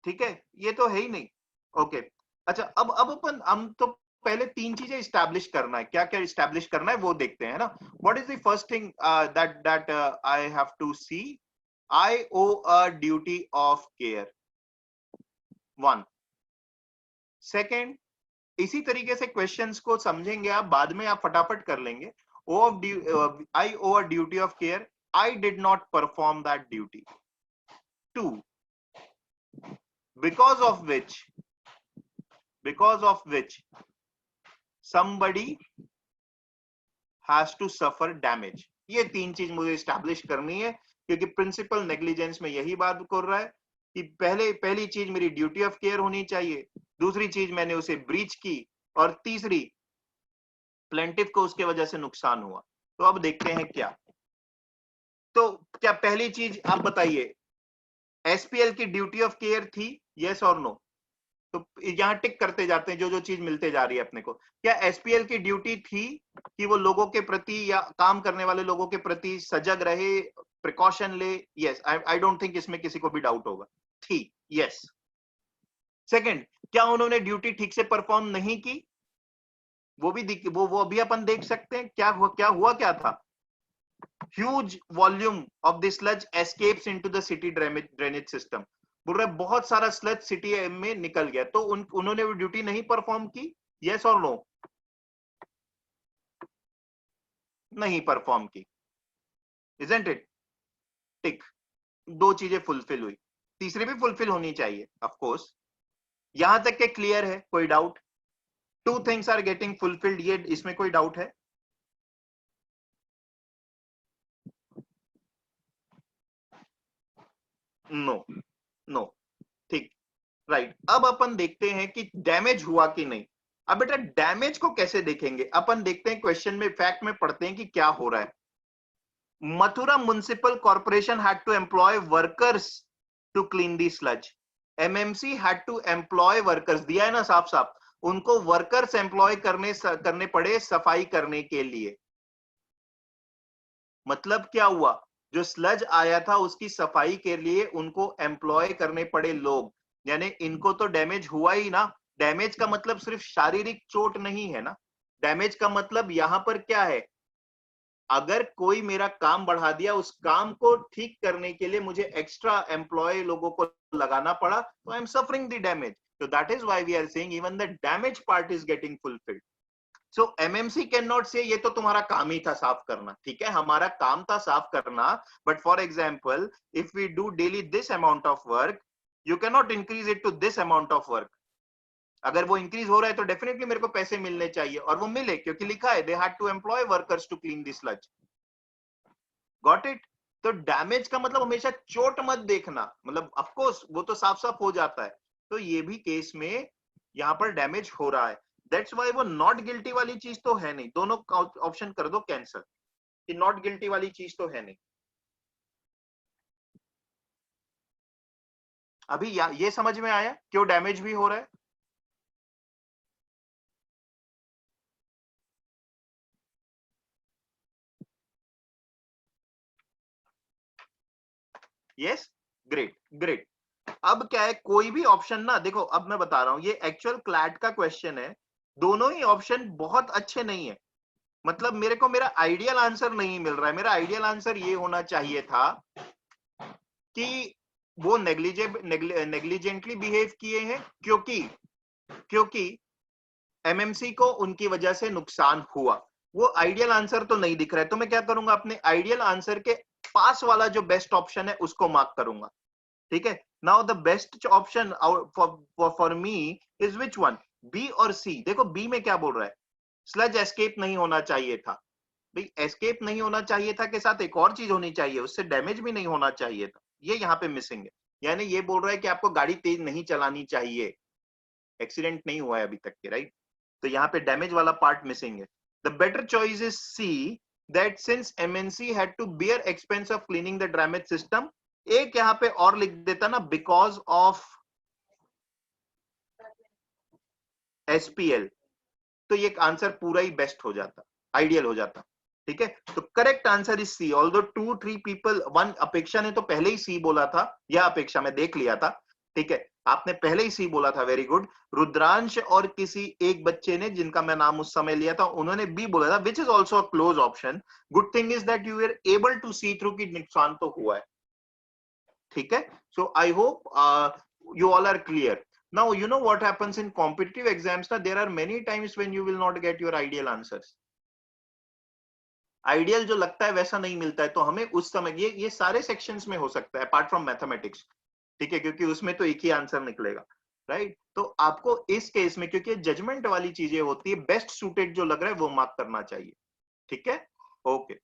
S1: ठीक है, ये तो है ही नहीं। ओके अच्छा, अब अपन हम तो पहले तीन चीजें स्टैब्लिश करना है, क्या क्या स्टैब्लिश करना है वो देखते हैं ना। What is the first thing that I have to see? I owe a duty of care, one. Second, इसी तरीके से क्वेश्चंस को समझेंगे आप, बाद में आप फटाफट कर लेंगे। Oh of I owe a duty of care, I did not perform that duty. Two, because of which somebody has to suffer damage। ये तीन चीज मुझे स्टैब्लिश करनी है, क्योंकि प्रिंसिपल नेग्लिजेंस में यही बात कर रहा है कि पहली चीज मेरी ड्यूटी ऑफ केयर होनी चाहिए, दूसरी चीज मैंने उसे ब्रीच की, और तीसरी प्लेंटिफ को उसके वजह से नुकसान हुआ। तो अब देखते हैं क्या। तो क्या पहली चीज आप बताइए, एसपीएल की ड्यूटी ऑफ केयर थी, यस और नो? तो यहाँ टिक करते जाते हैं जो जो चीज मिलते जा रही है अपने को। क्या एसपीएल की ड्यूटी थी कि वो लोगों के प्रति या काम करने वाले लोगों के प्रति सजग रहे, प्रिकॉशन ले? यस, आई डोंट थिंक इसमें किसी को भी डाउट होगा, थी, यस। सेकंड, क्या उन्होंने ड्यूटी ठीक से परफॉर्म नहीं की? वो भी अपन देख सकते हैं। क्या हुआ था? Huge volume of the sludge escapes into the city drainage system. बोल रहे बहुत सारा स्लज सिटी में निकल गया, तो उन्होंने वो ड्यूटी नहीं परफॉर्म की, यस और नो? नहीं परफॉर्म की, इजंट इट? टिक, दो चीजें फुलफिल हुई, तीसरी भी फुलफिल होनी चाहिए ऑफ कोर्स। यहां तक के क्लियर है, कोई doubt? Two things are getting fulfilled, ये इसमें कोई डाउट है? नो, नो, ठीक, राइट। अब अपन देखते हैं कि डैमेज हुआ कि नहीं। अब बेटा डैमेज को कैसे देखेंगे, अपन देखते हैं क्वेश्चन में, फैक्ट में पढ़ते हैं कि क्या हो रहा है। Mathura municipal corporation had to employ workers to clean the sludge. MMC had to employ workers, दिया है ना साफ साफ, उनको वर्कर्स एम्प्लॉय करने पड़े सफाई करने के लिए। मतलब क्या हुआ, जो स्लज आया था उसकी सफाई के लिए उनको एम्प्लॉय करने पड़े लोग, यानी इनको तो डैमेज हुआ ही ना। डैमेज का मतलब सिर्फ शारीरिक चोट नहीं है ना, डैमेज का मतलब यहां पर क्या है, अगर कोई मेरा काम बढ़ा दिया, उस काम को ठीक करने के लिए मुझे एक्स्ट्रा एम्प्लॉय लोगों को लगाना पड़ा, तो I am suffering the damage. तो that is why we are saying even the damage part is getting fulfilled. So MMC can not say ये तो तुम्हारा काम ही था साफ करना, ठीक है, हमारा काम था साफ करना, but for example if we do daily this amount of work, you can not increase it to this amount of work. अगर वो इंक्रीज हो रहा है तो डेफिनेटली मेरे को पैसे मिलने चाहिए, और वो मिले क्योंकि लिखा है they had to employ workers to clean this sludge. Got it? तो डैमेज का मतलब हमेशा चोट मत देखना, मतलब ऑफ कोर्स वो तो साफ साफ हो जाता है, तो ये भी केस में यहां पर डैमेज हो रहा है। दैट्स व्हाई वो नॉट गिल्टी वाली चीज तो है नहीं, दोनों ऑप्शन कर दो कैंसिल, कि नॉट गिल्टी वाली चीज तो है नहीं। अभी ये समझ में आया क्यों डैमेज भी हो रहा है? Yes, great great. अब क्या है, कोई भी ऑप्शन ना देखो, अब मैं बता रहा हूं ये एक्चुअल क्लैट का क्वेश्चन है, दोनों ही ऑप्शन बहुत अच्छे नहीं है, मतलब मेरे को मेरा आइडियल आंसर नहीं मिल रहा है। मेरा आइडियल आंसर ये होना चाहिए था कि वो नेग्लिजेंटली बिहेव किए हैं, क्योंकि एमएमसी को उनकी वजह से नुकसान हुआ। वो आइडियल आंसर तो नहीं दिख रहा है, तो मैं क्या करूंगा, अपने आइडियल आंसर के पास वाला जो बेस्ट ऑप्शन है उसको मार्क करूंगा, ठीक है। Now the best option for me is which one, B or C? देखो बी में क्या बोल रहा है, स्लज एस्केप नहीं होना चाहिए था। भाई एस्केप नहीं होना चाहिए था के साथ एक और चीज होनी चाहिए, उससे डैमेज भी नहीं होना चाहिए था, ये यहाँ पे मिसिंग है। यानी ये बोल रहा है कि आपको गाड़ी तेज नहीं चलानी चाहिए, एक्सीडेंट नहीं हुआ है अभी तक के, राइट? तो यहाँ पे डैमेज वाला पार्ट मिसिंग है. The better choice is C, that since MNC had to bear expense of cleaning the damage system. एक यहाँ पे और लिख देता ना, बिकॉज ऑफ एसपीएल, तो ये आंसर पूरा ही बेस्ट हो जाता, आइडियल हो जाता. ठीक है, तो correct answer is C. Although 2-3 people, one Apeksha ने तो पहले ही सी बोला था, या अपेक्षा में देख लिया था. ठीक है, आपने पहले ही सी बोला था, वेरी गुड. रुद्रांश और किसी एक बच्चे ने, जिनका मैं नाम उस समय लिया था, उन्होंने बी बोला था, which is also a close option. Good thing is that you are able to see through कि नुकसान तो हुआ है. ठीक है, so I hope you all are clear. Now you know what happens in competitive exams, na there are many times when you will not get your ideal answers. Ideal जो लगता है वैसा नहीं मिलता है, तो हमें उस समय ये सारे सेक्शंस में हो सकता है अपार्ट फ्रॉम मैथमेटिक्स. ठीक है, क्योंकि उसमें तो एक ही आंसर निकलेगा, राइट? तो आपको इस केस में, क्योंकि जजमेंट वाली चीजें होती है, बेस्ट सूटेड जो लग रहा है वो मार्क करना चाहिए. ठीक है, ओके.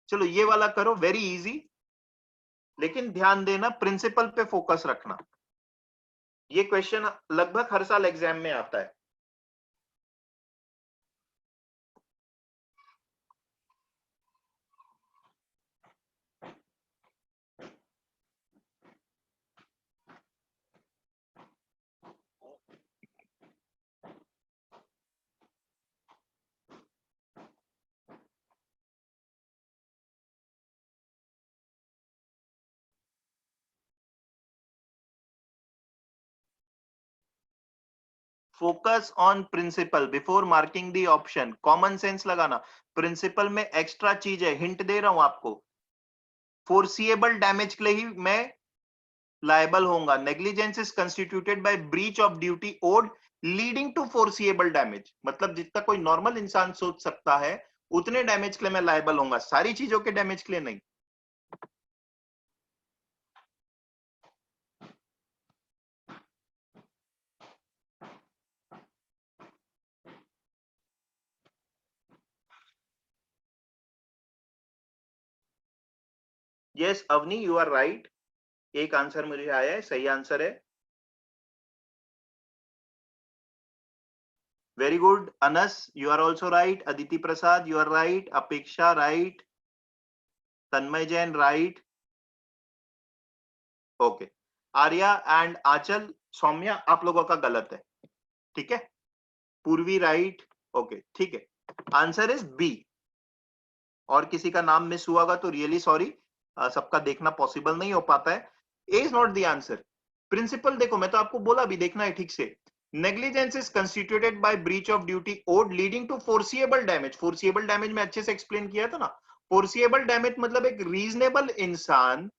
S1: चलो ये वाला करो, वेरी इजी. लेकिन ध्यान देना, प्रिंसिपल पे फोकस रखना. ये क्वेश्चन लगभग हर साल एग्जाम में आता है. Focus on principle before marking the option. Common sense लगाना. प्रिंसिपल में एक्स्ट्रा चीज है, हिंट दे रहा हूं आपको. फोर्सिएबल डैमेज के लिए ही मैं लायबल होऊंगा. Negligence is constituted by breach of duty owed leading to foreseeable damage. मतलब जितना कोई नॉर्मल इंसान सोच सकता है उतने डैमेज के लिए मैं लायबल होऊंगा, सारी चीजों के डैमेज के लिए नहीं. Yes Avani, you are right. एक आंसर मुझे आया है, सही आंसर है. Very good. Anas, you are also right. Aditi Prasad, you are right. Apeksha right. Tanmay Jain right. Okay. Arya and Anchal, Saumya, आप लोगों का गलत है. ठीक है, पूर्वी राइट. ओके, ठीक है. Answer is B. और किसी का नाम मिस हुआ होगा तो रियली सॉरी, सबका देखना पॉसिबल नहीं हो पाता है. A is not the answer. Principle देखो, मैं तो आपको बोला भी, देखना है ठीक से. Negligence is constituted by breach of duty owed leading to foreseeable damage. Foreseeable damage में अच्छे से एक्सप्लेन किया था ना. फोर्सिएबल डैमेज मतलब एक रीजनेबल इंसान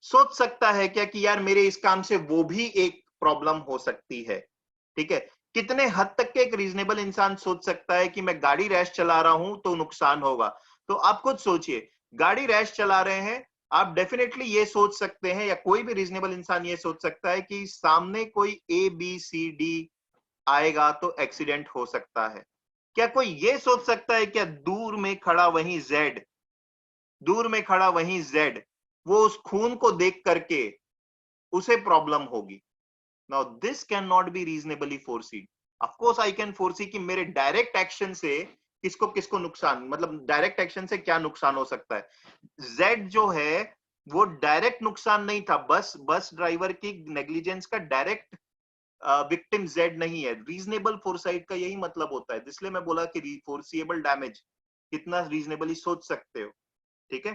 S1: सोच सकता है क्या कि यार मेरे इस काम से वो भी एक प्रॉब्लम हो सकती है. ठीक है, कितने हद तक के एक रीजनेबल इंसान सोच सकता है कि मैं गाड़ी रैश चला रहा हूं तो नुकसान होगा. तो आप खुद सोचिए, गाड़ी रैश चला रहे हैं, आप डेफिनेटली ये सोच सकते हैं, या कोई भी रीजनेबल इंसान ये सोच सकता है कि सामने कोई ए बी सी डी आएगा तो एक्सीडेंट हो सकता है. क्या कोई ये सोच सकता है क्या दूर में खड़ा वहीं जेड, दूर में खड़ा वहीं जेड, वो उस खून को देख करके उसे प्रॉब्लम होगी? Now this can not be reasonably foreseen. Of course I can foresee कि मेरे डायरेक्ट एक्शन से किसको किसको नुकसान, मतलब डायरेक्ट एक्शन से क्या नुकसान हो सकता है. जेड जो है वो डायरेक्ट नुकसान नहीं था, बस ड्राइवर की नेग्लिजेंस का डायरेक्ट विक्टिम जेड नहीं है. रीजनेबल फोरसाइट का यही मतलब होता है, इसलिए मैं बोला कि फोर्सिएबल डैमेज कितना रीजनेबली सोच सकते हो. ठीक है,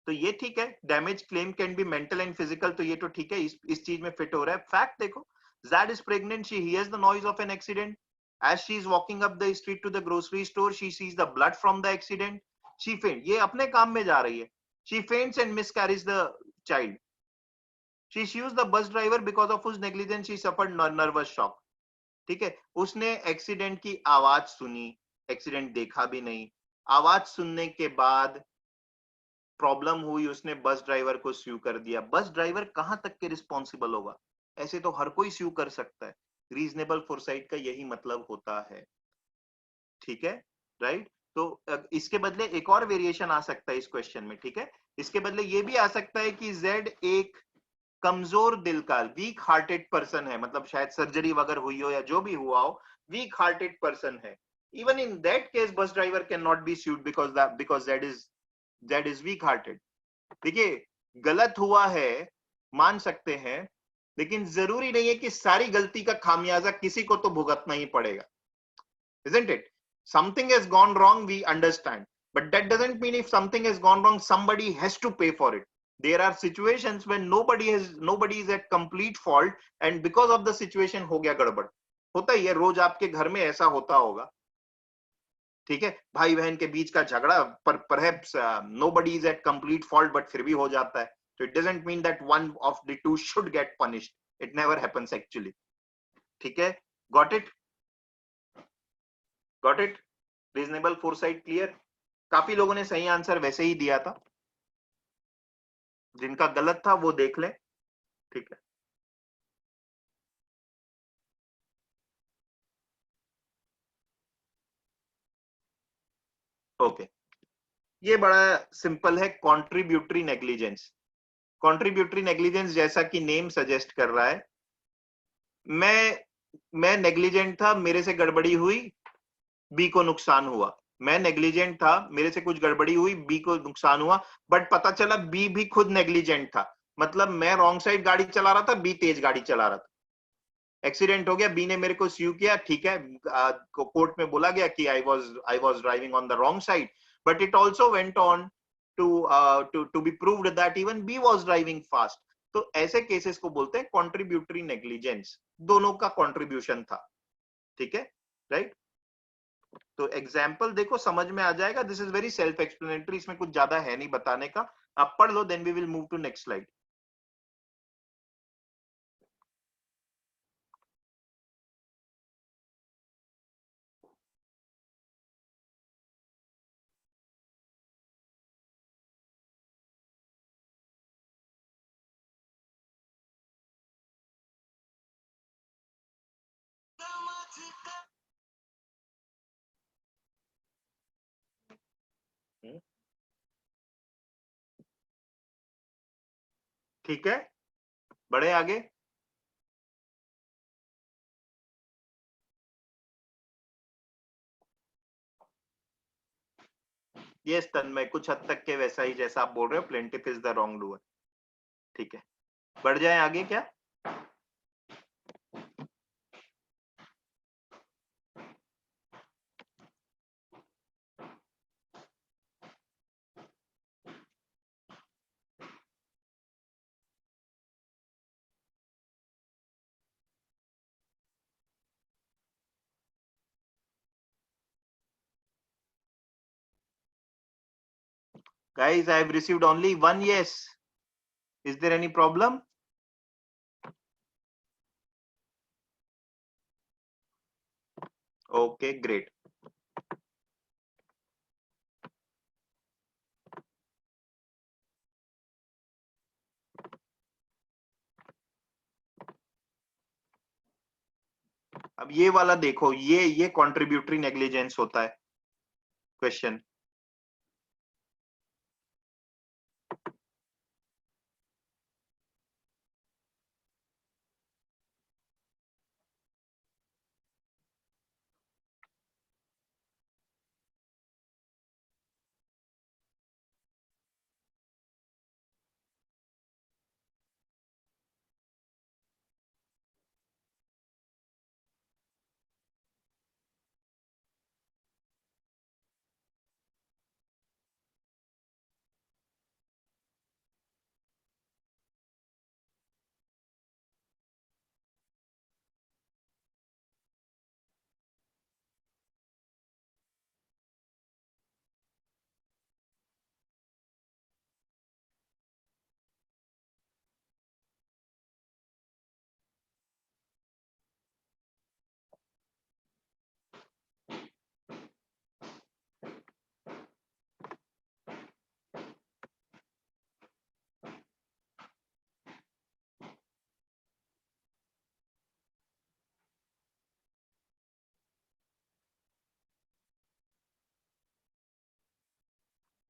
S1: तो ये ठीक है. Damage claim can be mental and physical, तो ये तो ठीक है, इस चीज में फिट हो रहा है. फैक्ट देखो, Zad is pregnant, she hears the noise of an accident. As she is walking up the street to the grocery store, she sees the blood from the accident. She faints. ये अपने काम में जा रही है. She faints and miscarries the child. She sues the bus driver because of whose negligence she suffered nervous shock. ठीक है, उसने एक्सीडेंट की आवाज सुनी, एक्सीडेंट देखा भी नहीं. आवाज सुनने के बाद प्रॉब्लम हुई, उसने बस ड्राइवर को स्यू कर दिया. बस ड्राइवर कहां तक के रिस्पॉन्सिबल होगा? ऐसे तो हर कोई स्यू कर सकता है. रीजनेबल फोरसाइट का यही मतलब होता है. ठीक है, राइट? तो इसके बदले एक और वेरिएशन आ सकता है इस क्वेश्चन में. ठीक है, इसके बदले ये भी आ सकता है कि जेड एक कमजोर दिल का, वीक हार्टेड पर्सन है, मतलब शायद सर्जरी वगैरह हुई हो या जो भी हुआ हो, वीक हार्टेड पर्सन है, even in that case bus driver can not B sued because that is weak hearted. देखिए, गलत हुआ है, मान सकते हैं, लेकिन जरूरी नहीं है कि सारी गलती का खामियाजा किसी को तो भुगतना ही पड़ेगा, isn't it? Something has gone wrong, we understand, but that doesn't mean if something has gone wrong somebody has to pay for it. There are situations when nobody is at complete fault, and because of the situation हो गया गड़बड़, होता ही है, रोज आपके घर में ऐसा होता होगा, ठीक है, भाई बहन के बीच का झगड़ा, पर perhaps nobody is at complete fault, but फिर भी हो जाता है, so it doesn't mean that one of the two should get punished. It never happens actually. ठीक है, got it? Got it? Reasonable foresight clear? काफी लोगों ने सही आंसर वैसे ही दिया था, जिनका गलत था वो देख लें, ठीक है। ओके, ये बड़ा सिंपल है, कॉन्ट्रीब्यूटरी नेग्लिजेंस। कॉन्ट्रीब्यूटरी नेग्लिजेंस जैसा कि नेम सजेस्ट कर रहा है, मैं नेग्लिजेंट था, मेरे से गड़बड़ी हुई, बी को नुकसान हुआ, मैं नेग्लिजेंट था, मेरे से कुछ गड़बड़ी हुई, बी को नुकसान हुआ, बट पता चला बी भी खुद नेग्लिजेंट था, मतलब मैं रॉन्ग साइड गाड़ी चला रहा था, बी तेज गाड़ी चला रहा था, एक्सीडेंट हो गया, बी ने मेरे को स्यू किया, ठीक है, कोर्ट में बोला गया कि I was driving on the wrong side, but it also went on to be proved that even B was driving fast. तो ऐसे केसेस को बोलते हैं कॉन्ट्रीब्यूटरी नेग्लिजेंस, दोनों का कॉन्ट्रीब्यूशन था, ठीक है, राइट। तो एग्जाम्पल देखो, समझ में आ जाएगा, this is very self explanatory, इसमें कुछ ज्यादा है नहीं बताने का, आप पढ़ लो, then we will move to next slide. ठीक है, बढ़े आगे। ये तन्मय कुछ हद तक के वैसा ही जैसा आप बोल रहे हो, plaintiff is the wrong doer, ठीक है, बढ़ जाए आगे क्या। Guys, I have received only one yes. Is there any problem? Okay, great. अब ये वाला देखो, ये कॉन्ट्रीब्यूटरी नेग्लिजेंस होता है question.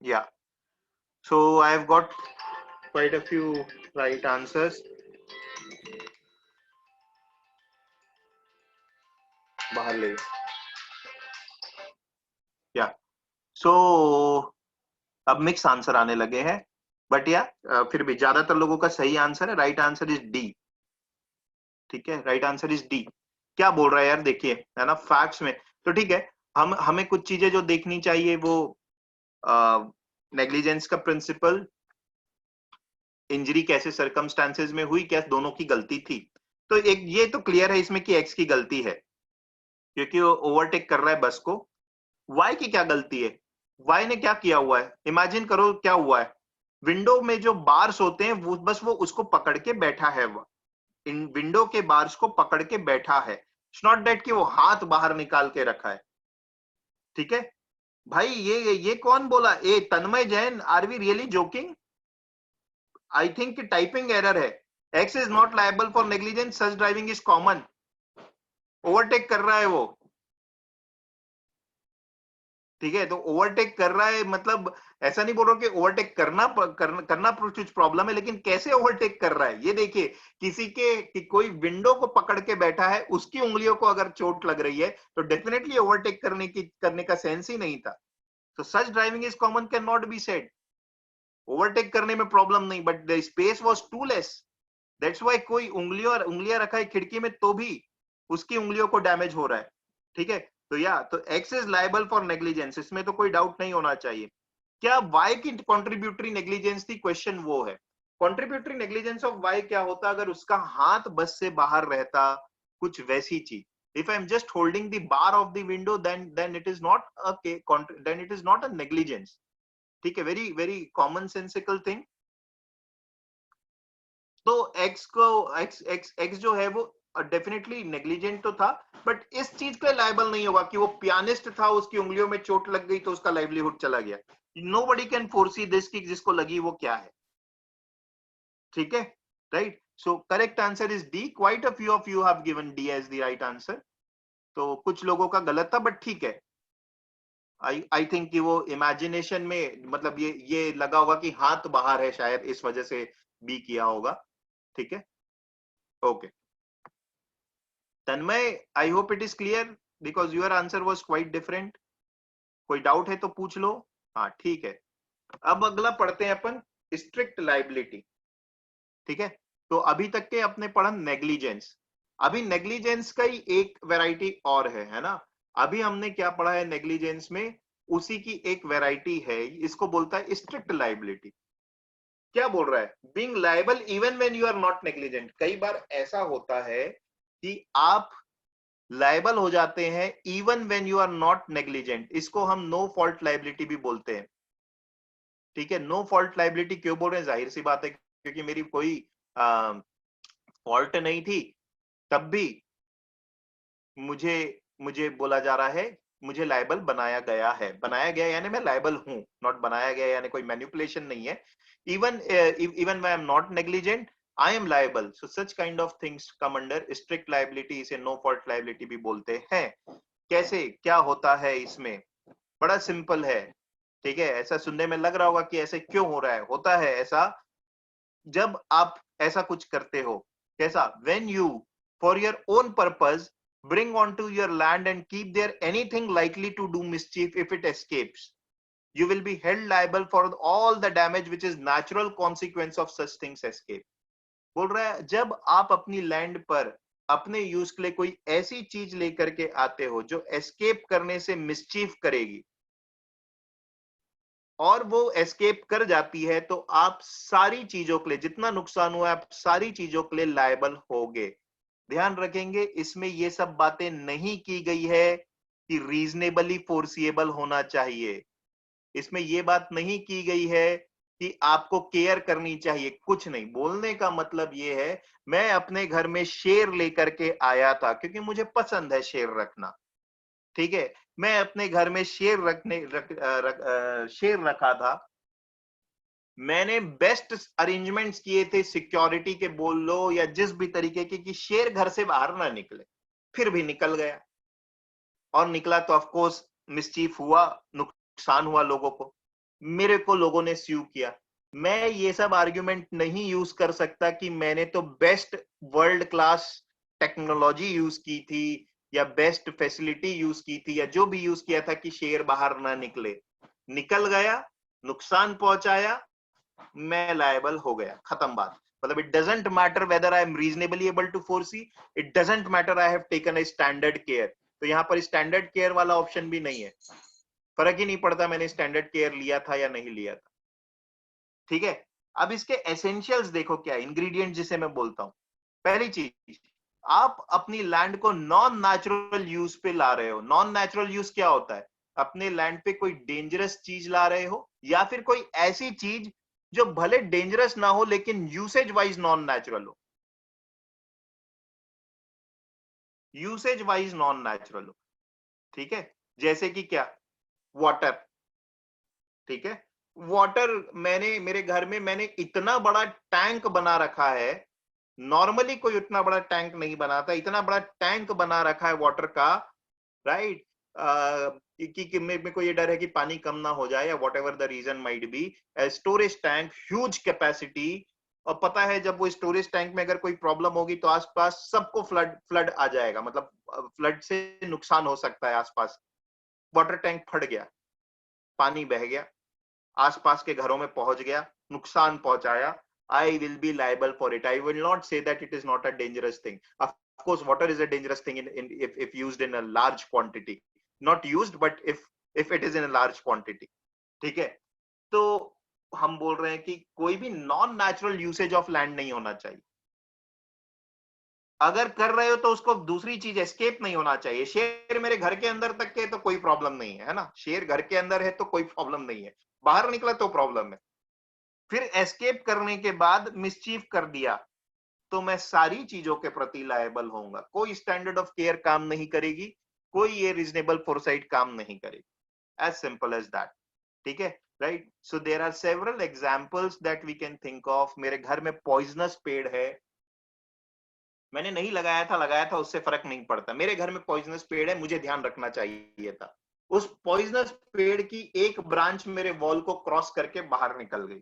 S1: Yeah, so I have got quite a few right answers. बाहर ले या सो अब मिक्स आंसर आने लगे हैं, बट या फिर भी ज्यादातर लोगों का सही आंसर है, राइट आंसर इज डी। ठीक है, राइट आंसर इज डी। क्या बोल रहा है यार, देखिए है ना फैक्ट्स में। तो ठीक है, हमें कुछ चीजें जो देखनी चाहिए वो नेग्लिजेंस का प्रिंसिपल, इंजरी कैसे सर्कमस्टांसेस में हुई, क्या दोनों की गलती थी। तो एक ये तो क्लियर है इसमें कि एक्स की गलती है क्योंकि वो ओवरटेक कर रहा है बस को। वाई की क्या गलती है, वाई ने क्या किया हुआ है, इमेजिन करो क्या हुआ है। विंडो में जो बार्स होते हैं वो बस वो उसको पकड़ के बैठा है, वो इन विंडो के बार्स को पकड़ के बैठा है। इट्स नॉट दैट कि वो हाथ बाहर निकाल के रखा है। ठीक है भाई, ये कौन बोला, ए Tanmay Jain, are we really joking? I think typing error है। X is not liable for negligence, such driving is common. Overtake कर रहा है वो। ठीक है, तो ओवरटेक कर रहा है मतलब ऐसा नहीं बोल रहा कि ओवरटेक करना कुछ प्रॉब्लम है, लेकिन कैसे ओवरटेक कर रहा है ये देखिए। किसी के कि कोई विंडो को पकड़ के बैठा है, उसकी उंगलियों को अगर चोट लग रही है तो डेफिनेटली ओवरटेक करने का सेंस ही नहीं था। तो such driving is common can not be said. Overtake करने में प्रॉब्लम नहीं, but the space was too less. That's why कोई उंगलियां रखा है खिड़की में तो भी उसकी उंगलियों को डैमेज हो रहा है। ठीक है, तो तो x is liable for negligence, इसमें तो कोई डाउट नहीं होना चाहिए। क्या वाई की कॉन्ट्रीब्यूटरी नेग्लिजेंस थी, क्वेश्चन वो है। कॉन्ट्रीब्यूटरी नेग्लिजेंस ऑफ वाई क्या होता अगर उसका हाथ बस से बाहर रहता, कुछ वैसी चीज। If I am just holding the bar of the window then it is not then it is not a negligence. ठीक है, very very common sensical thing. तो एक्स को एक्स एक्स एक्स जो है वो डेफिनेटली नेग्लिजेंट तो था, but इस चीज पे लायबल नहीं होगा कि वो पियानिस्ट था, उसकी उंगलियों में चोट लग गई तो उसका लाइवलीहुड चला गया। नोबडी कैन फोरसी दिस कि जिसको लगी वो क्या है। ठीक है, right. So correct answer is D. Quite a few of you have given D as the right answer. तो कुछ लोगों का गलत था, बट ठीक है। आई थिंक कि वो इमेजिनेशन में मतलब ये लगा होगा कि हाथ बाहर है, शायद इस वजह से बी किया होगा। ठीक है, okay. Tanmay, I hope it is clear because your answer was quite different. कोई डाउट है तो पूछ लो। हाँ ठीक है, अब अगला पढ़ते हैं अपन, स्ट्रिक्ट लाइबिलिटी। ठीक है, तो अभी तक के अपने पढ़ा नेग्लिजेंस। अभी नेग्लिजेंस का ही एक वैरायटी और है ना। अभी हमने क्या पढ़ा है नेग्लिजेंस में, उसी की एक वैरायटी है, इसको बोलता है स्ट्रिक्ट लाइबिलिटी। क्या बोल रहा है, being liable even when you are not negligent. कई बार ऐसा होता है कि आप लायबल हो जाते हैं even when you are not negligent, इसको हम नो फॉल्ट लाइबिलिटी भी बोलते हैं। ठीक है, नो फॉल्ट लाइबिलिटी क्यों बोल रहे हैं, जाहिर सी बात है क्योंकि मेरी कोई फॉल्ट नहीं थी, तब भी मुझे मुझे बोला जा रहा है मुझे लायबल बनाया गया है। बनाया गया यानी मैं लायबल हूं, नॉट बनाया गया यानी कोई मैनिपुलेशन नहीं है। Even even when I am not negligent I am liable. So such kind of things come under strict liability, इसे नो फॉल्ट लायबिलिटी भी बोलते हैं। कैसे क्या होता है इसमें, बड़ा सिंपल है। ठीक है, ऐसा सुनने में लग रहा होगा कि ऐसे क्यों हो रहा है, होता है ऐसा जब आप ऐसा कुछ करते हो। कैसा, when you for your own purpose bring onto your land and keep there anything likely to do mischief, if it escapes you will be held liable for all the damage which is natural consequence of such things escape। बोल रहा है जब आप अपनी land पर अपने use के लिए कोई ऐसी चीज लेकर के आते हो जो एस्केप करने से मिसचीफ करेगी और वो एस्केप कर जाती है, तो आप सारी चीजों के लिए जितना नुकसान हुआ है आप सारी चीजों के लिए लायबल होगे। ध्यान रखेंगे इसमें ये सब बातें नहीं की गई है कि रीजनेबली फोर्सिएबल होना चाहिए। इसमें ये बात नहीं की गई है कि आपको केयर करनी चाहिए, कुछ नहीं। बोलने का मतलब ये है, मैं अपने घर में शेर लेकर के आया था क्योंकि मुझे पसंद है शेर रखना। ठीक है, मैं अपने घर में शेर रखा था। मैंने बेस्ट अरेंजमेंट्स किए थे सिक्योरिटी के बोल लो या जिस भी तरीके के कि शेर घर से बाहर ना निकले, फिर भी निकल गया। और निकला तो ऑफ कोर्स मिसचीफ हुआ, नुकसान हुआ लोगों को, मेरे को लोगों ने स्यू किया। मैं ये सब आर्ग्यूमेंट नहीं यूज कर सकता कि मैंने तो best world class technology use की थी, या बेस्ट फैसिलिटी यूज की थी या जो भी यूज किया था कि शेयर बाहर ना निकले, निकल गया, नुकसान पहुंचाया, मैं लायबल हो गया, खत्म बात। मतलब it doesn't matter whether I am reasonably able to foresee, it doesn't matter I have taken a standard care. तो यहाँ पर स्टैंडर्ड केयर वाला ऑप्शन भी नहीं है, फर्क ही नहीं पड़ता मैंने स्टैंडर्ड केयर लिया था या नहीं लिया था। ठीक है, अब इसके एसेंशियल्स देखो क्या इंग्रेडिएंट जिसे मैं बोलता हूं। पहली चीज, आप अपनी लैंड को नॉन नेचुरल यूज पे ला रहे हो। नॉन नेचुरल यूज क्या होता है? अपने लैंड पे कोई डेंजरस चीज ला रहे हो या फिर कोई ऐसी चीज जो भले डेंजरस ना हो लेकिन यूसेज वाइज नॉन नेचुरल हो, यूसेज वाइज नॉन नेचुरल हो। ठीक है, जैसे कि क्या, वाटर। ठीक है, वाटर मैंने मेरे घर में मैंने इतना बड़ा टैंक बना रखा है, नॉर्मली कोई उतना बड़ा टैंक नहीं बनाता, इतना बड़ा टैंक बना रखा है वाटर का, राइट। कि मेरे को ये डर है कि पानी कम ना हो जाए या whatever the reason might be, storage tank huge capacity. और पता है जब वो स्टोरेज टैंक में अगर कोई प्रॉब्लम होगी तो आसपास सबको फ्लड फ्लड आ जाएगा, मतलब फ्लड से नुकसान हो सकता है आसपास। वाटर टैंक फट गया, पानी बह गया, आसपास के घरों में पहुंच गया, नुकसान पहुंचाया, I will be liable for it. I will not say that it is not a dangerous thing. Of course, water is a dangerous thing if used in a large quantity. Not used, but if it is in a large quantity. ठीक है, तो हम बोल रहे हैं कि कोई भी non natural usage of land नहीं होना चाहिए। अगर कर रहे हो तो उसको दूसरी चीज एस्केप नहीं होना चाहिए। शेर मेरे घर के अंदर तक के तो कोई प्रॉब्लम नहीं है, है ना, शेर घर के अंदर है तो कोई प्रॉब्लम नहीं है, बाहर निकला तो प्रॉब्लम है। फिर एस्केप करने के बाद मिसचीफ कर दिया तो मैं सारी चीजों के प्रति लायबल होऊंगा। कोई स्टैंडर्ड ऑफ केयर काम नहीं करेगी, कोई ये रीजनेबल फोरसाइट काम नहीं करेगी, एज सिंपल एज दैट। ठीक है, right. So there are several examples that we can think of. मेरे घर में पॉइजनस पेड़ है, मैंने नहीं लगाया था उससे फर्क नहीं पड़ता, मेरे घर में पॉइजनस पेड़ है, मुझे ध्यान रखना चाहिए था। उस पॉइजनस पेड़ की एक ब्रांच मेरे वॉल को क्रॉस करके बाहर निकल गई,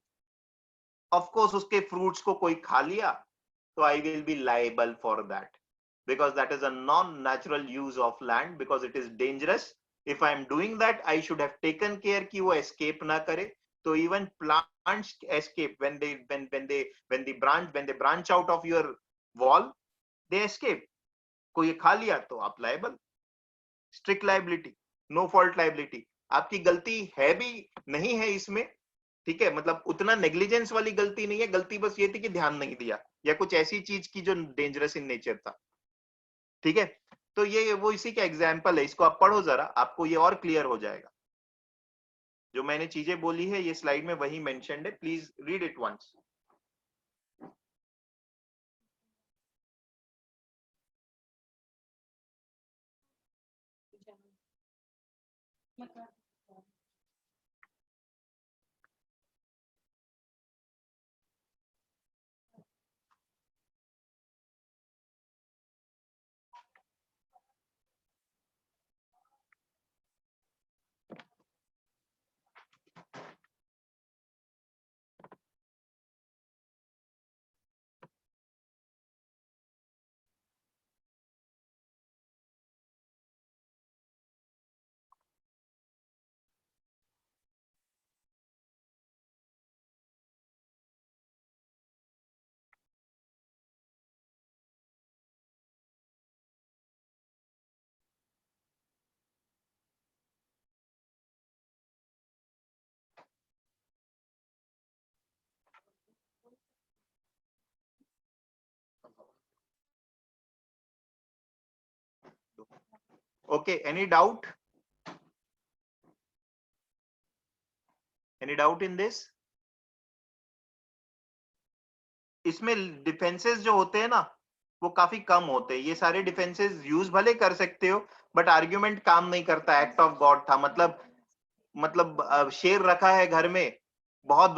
S1: ऑफ कोर्स उसके फ्रूट्स को कोई खा लिया, so I will be liable for that because that is a non-natural use of land, because it is dangerous. If I am doing that, I should have taken care कि वो escape ना करे। तो even plants escape when they branch out of your wall, they escape। कोई खा लिया तो आप liable, strict liability, no fault liability। आपकी गलती है भी नहीं है इसमें, ठीक है, मतलब उतना नेग्लिजेंस वाली गलती नहीं है, गलती बस ये थी कि ध्यान नहीं दिया या कुछ ऐसी चीज की जो डेंजरस इन नेचर था। ठीक है, तो ये वो इसी का एग्जाम्पल है, इसको आप पढ़ो जरा, आपको ये और क्लियर हो जाएगा। जो मैंने चीजें बोली है ये स्लाइड में वही मेंशन्ड है, please read it once. Okay, any doubt in this? इसमें डिफेंसेस जो होते हैं ना वो काफी कम होते हैं, ये सारे डिफेंसेस यूज भले कर सकते हो बट आर्ग्यूमेंट काम नहीं करता। एक्ट ऑफ गॉड था, मतलब शेर रखा है घर में, बहुत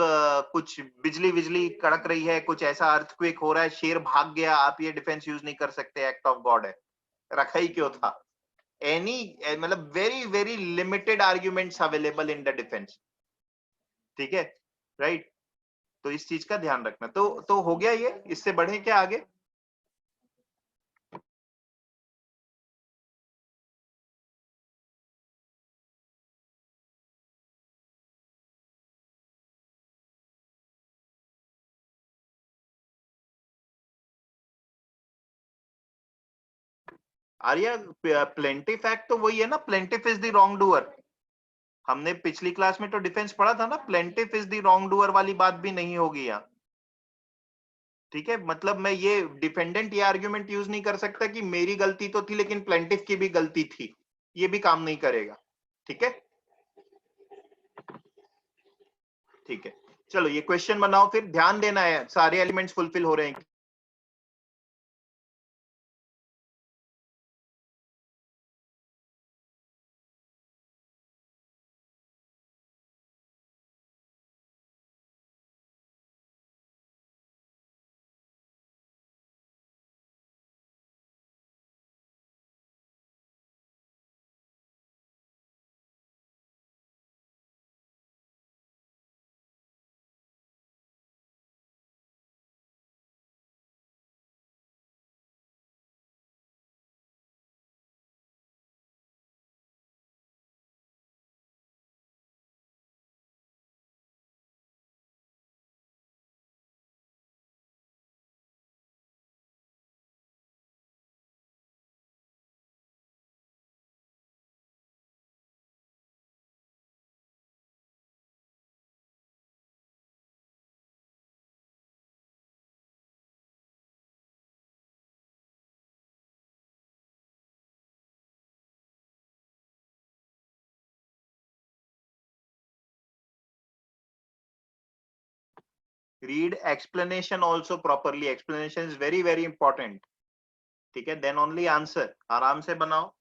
S1: कुछ बिजली बिजली कड़क रही है, कुछ ऐसा अर्थक्वेक हो रहा है, शेर भाग गया, आप ये डिफेंस यूज नहीं कर सकते, एक्ट ऑफ गॉड है, रखा ही क्यों था? एनी मतलब very very limited arguments available in the defence. ठीक है, राइट। तो इस चीज का ध्यान रखना। तो हो गया ये, इससे बढ़े क्या आगे? आर्या प्लेंटिफ एक्ट तो वही है ना, plaintiff is the wrong doer. हमने पिछली क्लास में तो डिफेंस पढ़ा था ना, plaintiff is the wrong doer वाली बात भी नहीं होगी यहाँ। ठीक है, मतलब मैं ये डिफेंडेंट ये आर्ग्यूमेंट यूज नहीं कर सकता कि मेरी गलती तो थी लेकिन प्लेंटिफ की भी गलती थी, ये भी काम नहीं करेगा। ठीक है, ठीक है, चलो ये क्वेश्चन बनाओ, फिर ध्यान देना है सारे एलिमेंट्स फुलफिल हो रहे हैं। Read explanation also properly. Explanation is very very important. ठीक है, then only answer. आराम से बनाओ।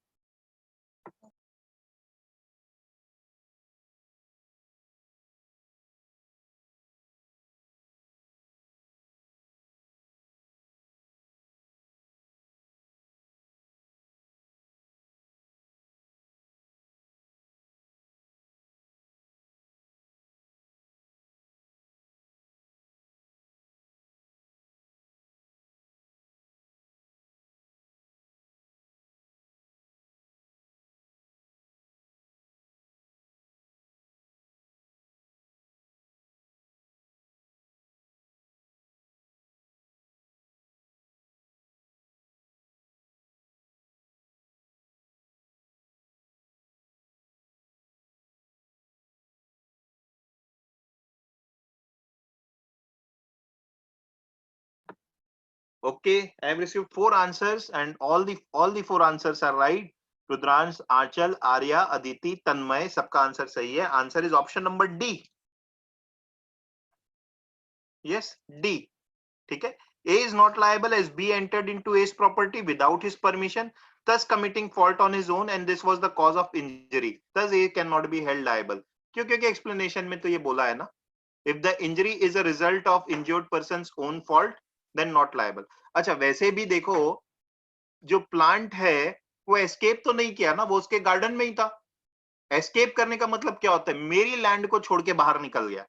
S1: Okay, I have received 4 answers and all the 4 answers are right. Rudransh, आंचल, आर्या, अदिति, तन्मय, सबका आंसर सही है। Answer is option number D. Yes, D. ठीक है, A is not liable as B entered into A's property without his permission, thus committing fault on his own, and this was the cause of injury. Thus A cannot be held liable. क्यों? क्योंकि explanation में तो ये बोला है ना, if the injury is a result of injured person's own fault, then not liable. अच्छा, वैसे भी देखो, जो प्लांट है वो एस्केप तो नहीं किया ना, वो उसके गार्डन में ही था। एस्केप करने का मतलब क्या होता है? मेरी लैंड को छोड़ के बाहर निकल गया,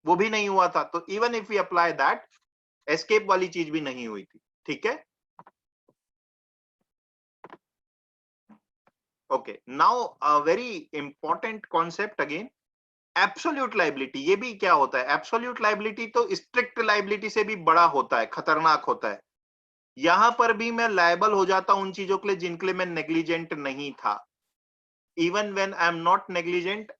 S1: वो भी नहीं हुआ था। तो even if we apply that, escape वाली चीज भी नहीं हुई थी। ठीक है, okay, now a very important concept again, absolute liability. ये भी क्या होता है? एब्सोल्यूट लाइबिलिटी तो स्ट्रिक्ट लाइबिलिटी से भी बड़ा होता है, खतरनाक होता है। यहां पर भी मैं लायबल हो जाता हूं उन चीजों के लिए जिनके लिए मैं नेग्लिजेंट नहीं था। Even when I am not negligent,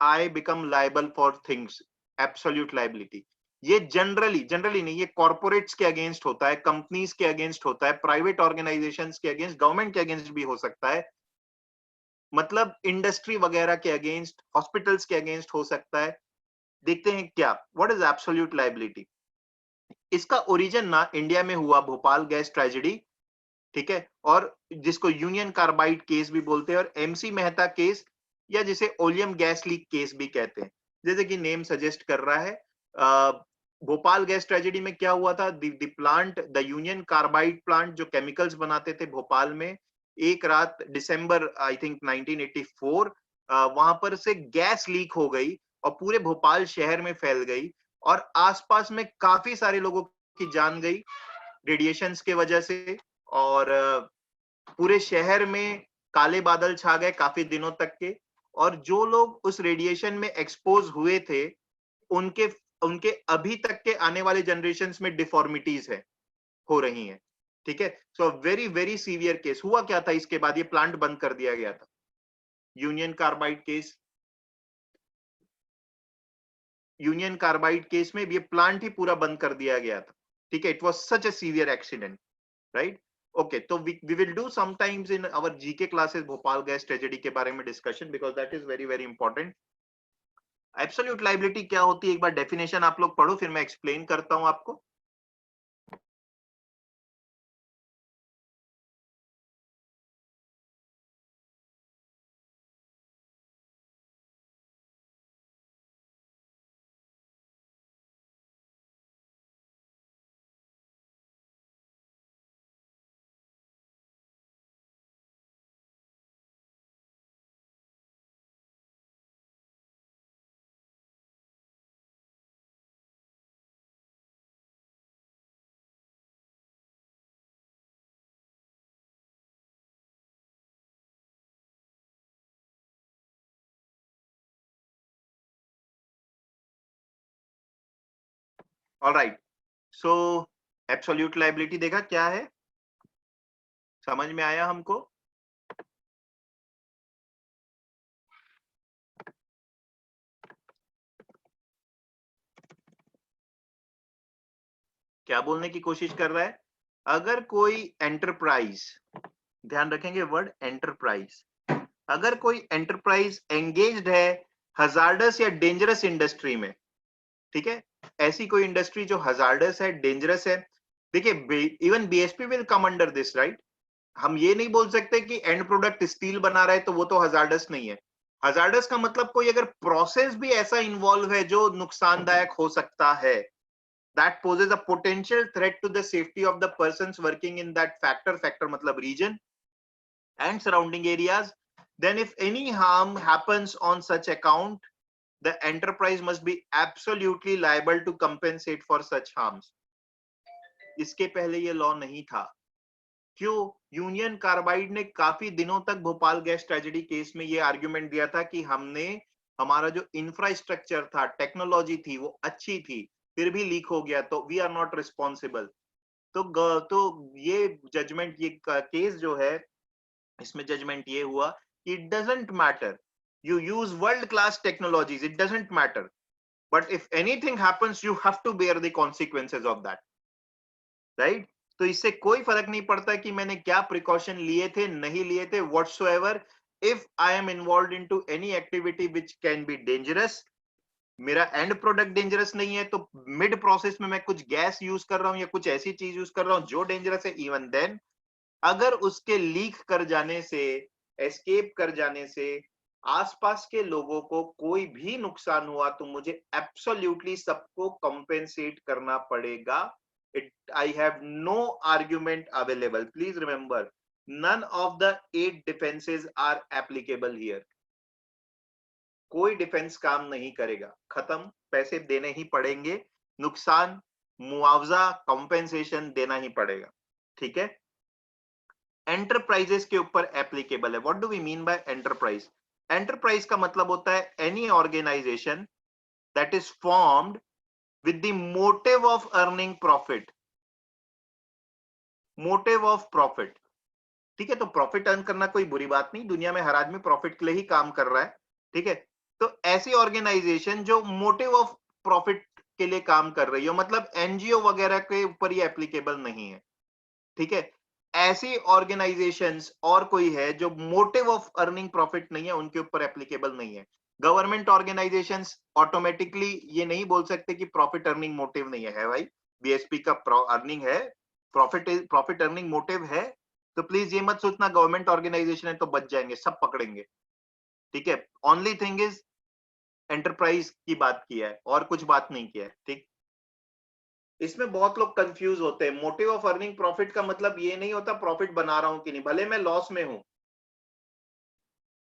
S1: I become liable for things. Absolute liability ये जनरली नहीं, ये कॉर्पोरेट्स के अगेंस्ट होता है, कंपनीज के अगेंस्ट होता है, प्राइवेट ऑर्गेनाइजेशंस के अगेंस्ट, गवर्नमेंट के अगेंस्ट भी हो सकता है, मतलब इंडस्ट्री वगैरह के अगेंस्ट, हॉस्पिटल्स के अगेंस्ट हो सकता है। देखते हैं क्या, व्हाट इज एब्सोल्यूट लाइबिलिटी। इसका ओरिजिन ना इंडिया में हुआ भोपाल गैस ट्रेजेडी, ठीक है, और जिसको यूनियन कार्बाइड केस भी बोलते हैं, और एमसी मेहता केस, या जिसे ओलियम गैस लीक केस भी कहते हैं, जैसे कि नेम सजेस्ट कर रहा है। भोपाल गैस ट्रेजेडी में क्या हुआ था? The plant, the union carbide plant जो केमिकल्स बनाते थे भोपाल में, एक रात दिसंबर आई थिंक 1984, वहां पर से गैस लीक हो गई और पूरे भोपाल शहर में फैल गई, और आसपास में काफी सारे लोगों की जान गई रेडिएशंस के वजह से, और पूरे शहर में काले बादल छा गए काफी दिनों तक के, और जो लोग उस रेडिएशन में एक्सपोज हुए थे, उनके उनके अभी तक के आने वाले जनरेशंस में डिफॉर्मिटीज है, हो रही हैं। ठीक है, so very very severe case. हुआ क्या था इसके बाद? ये प्लांट बंद कर दिया गया था, union carbide case. Union carbide case में ये प्लांट ही पूरा बंद कर दिया गया था, ठीक है। It was such a severe accident, right. Okay, तो we will do sometimes in our GK classes Bhopal gas tragedy के बारे में discussion, because that is very very important. Absolute liability क्या होती है, एक बार डेफिनेशन आप लोग पढ़ो, फिर मैं एक्सप्लेन करता हूं आपको। ऑलराइट, सो एब्सोल्यूट लायबिलिटी देखा क्या है, समझ में आया हमको? क्या बोलने की कोशिश कर रहा है? अगर कोई एंटरप्राइज, ध्यान रखेंगे वर्ड एंटरप्राइज, अगर कोई एंटरप्राइज एंगेज्ड है हजार्डस या डेंजरस इंडस्ट्री में, ठीक है, ऐसी कोई इंडस्ट्री जो हजार्डस है, डेंजरस है, देखिए even BSP will come under this, right. हम ये नहीं बोल सकते कि एंड प्रोडक्ट स्टील बना रहा है तो वो तो हजार्डस नहीं है। हजार्डस का मतलब कोई अगर प्रोसेस भी ऐसा इन्वॉल्व है जो नुकसानदायक हो सकता है, that poses a potential threat to the safety of the persons working in that factor matlab region and surrounding areas, then if any harm happens on such account, the enterprise must be absolutely liable to compensate for such harms. इसके पहले ये law नहीं था। क्यों? Union carbide ने काफी दिनों तक भोपाल गैस ट्रेजेडी केस में ये आर्ग्यूमेंट दिया था कि हमने, हमारा जो इंफ्रास्ट्रक्चर था, टेक्नोलॉजी थी, वो अच्छी थी, फिर भी लीक हो गया तो वी आर नॉट रिस्पॉन्सिबल। तो ये जजमेंट, ये केस जो है, इसमें जजमेंट ये हुआ कि it doesn't matter, you use world class technologies, it doesn't matter, but if anything happens you have to bear the consequences of that, right. तो इससे कोई फर्क नहीं पड़ता कि मैंने क्या प्रिकॉशन लिए थे, नहीं लिए थे, whatsoever, if I am involve into any activity which can be dangerous, मेरा एंड प्रोडक्ट डेंजरस नहीं है, तो मिड प्रोसेस में मैं कुछ गैस यूज कर रहा हूं या कुछ ऐसी चीज यूज कर रहा हूं जो डेंजरस है, इवन देन अगर उसके लीक कर जाने से, एस्केप कर जाने से आसपास के लोगों को कोई भी नुकसान हुआ तो मुझे एब्सोल्युटली सबको कंपेंसेट करना पड़ेगा। I have no argument available. Please remember, none of the 8 defenses are applicable here. कोई डिफेंस काम नहीं करेगा, खत्म, पैसे देने ही पड़ेंगे, नुकसान, मुआवजा, कंपेंसेशन देना ही पड़ेगा, ठीक है। एंटरप्राइजेस के ऊपर एप्लीकेबल है। What do we mean by enterprise? Enterprise का मतलब होता है any organisation that is formed with the motive of earning profit, motive of profit, ठीक है। तो प्रॉफिट अर्न करना कोई बुरी बात नहीं, दुनिया में हर आदमी प्रॉफिट के लिए ही काम कर रहा है, ठीक है। तो ऐसी ऑर्गेनाइजेशन जो मोटिव ऑफ प्रॉफिट के लिए काम कर रही हो, मतलब एनजीओ वगैरह के ऊपर ये एप्लीकेबल नहीं है, ठीक है। ऐसी ऑर्गेनाइजेशंस और कोई है जो मोटिव ऑफ अर्निंग प्रॉफिट नहीं है, उनके ऊपर एप्लीकेबल नहीं है। गवर्नमेंट ऑर्गेनाइजेशंस ऑटोमेटिकली ये नहीं बोल सकते कि प्रॉफिट अर्निंग मोटिव नहीं है भाई, बीएसपी का अर्निंग है, प्रॉफिट अर्निंग मोटिव है, तो प्लीज ये मत सोचना गवर्नमेंट ऑर्गेनाइजेशन है तो बच जाएंगे, सब पकड़ेंगे, ठीक है। ओनली थिंग इज एंटरप्राइज की बात किया है और कुछ बात नहीं किया है, ठीक। इसमें बहुत लोग कंफ्यूज होते हैं। मोटिव ऑफ अर्निंग प्रॉफिट का मतलब ये नहीं होता प्रॉफिट बना रहा हूं कि नहीं, भले मैं लॉस में हूं,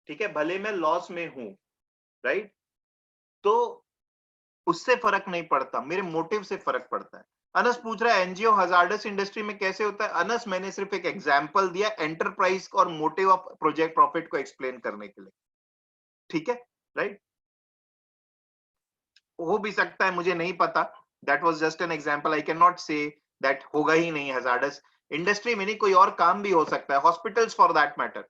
S1: ठीक है, भले मैं लॉस में हूं, राइट, तो उससे फर्क नहीं पड़ता, मेरे मोटिव से फर्क पड़ता है। अनस पूछ रहा है एनजीओ हजार्डस इंडस्ट्री में कैसे होता है? अनस मैंने सिर्फ एक एग्जांपल दिया एंटरप्राइज और मोटिव ऑफ प्रोजेक्ट प्रॉफिट को एक्सप्लेन करने के लिए, ठीक है, राइट। हो भी सकता है, मुझे नहीं पता, that was just an example, I can not say that होगा ही नहीं हजार्डस। इंडस्ट्री में नहीं, कोई और काम भी हो सकता है, हॉस्पिटल्स फॉर दैट मैटर।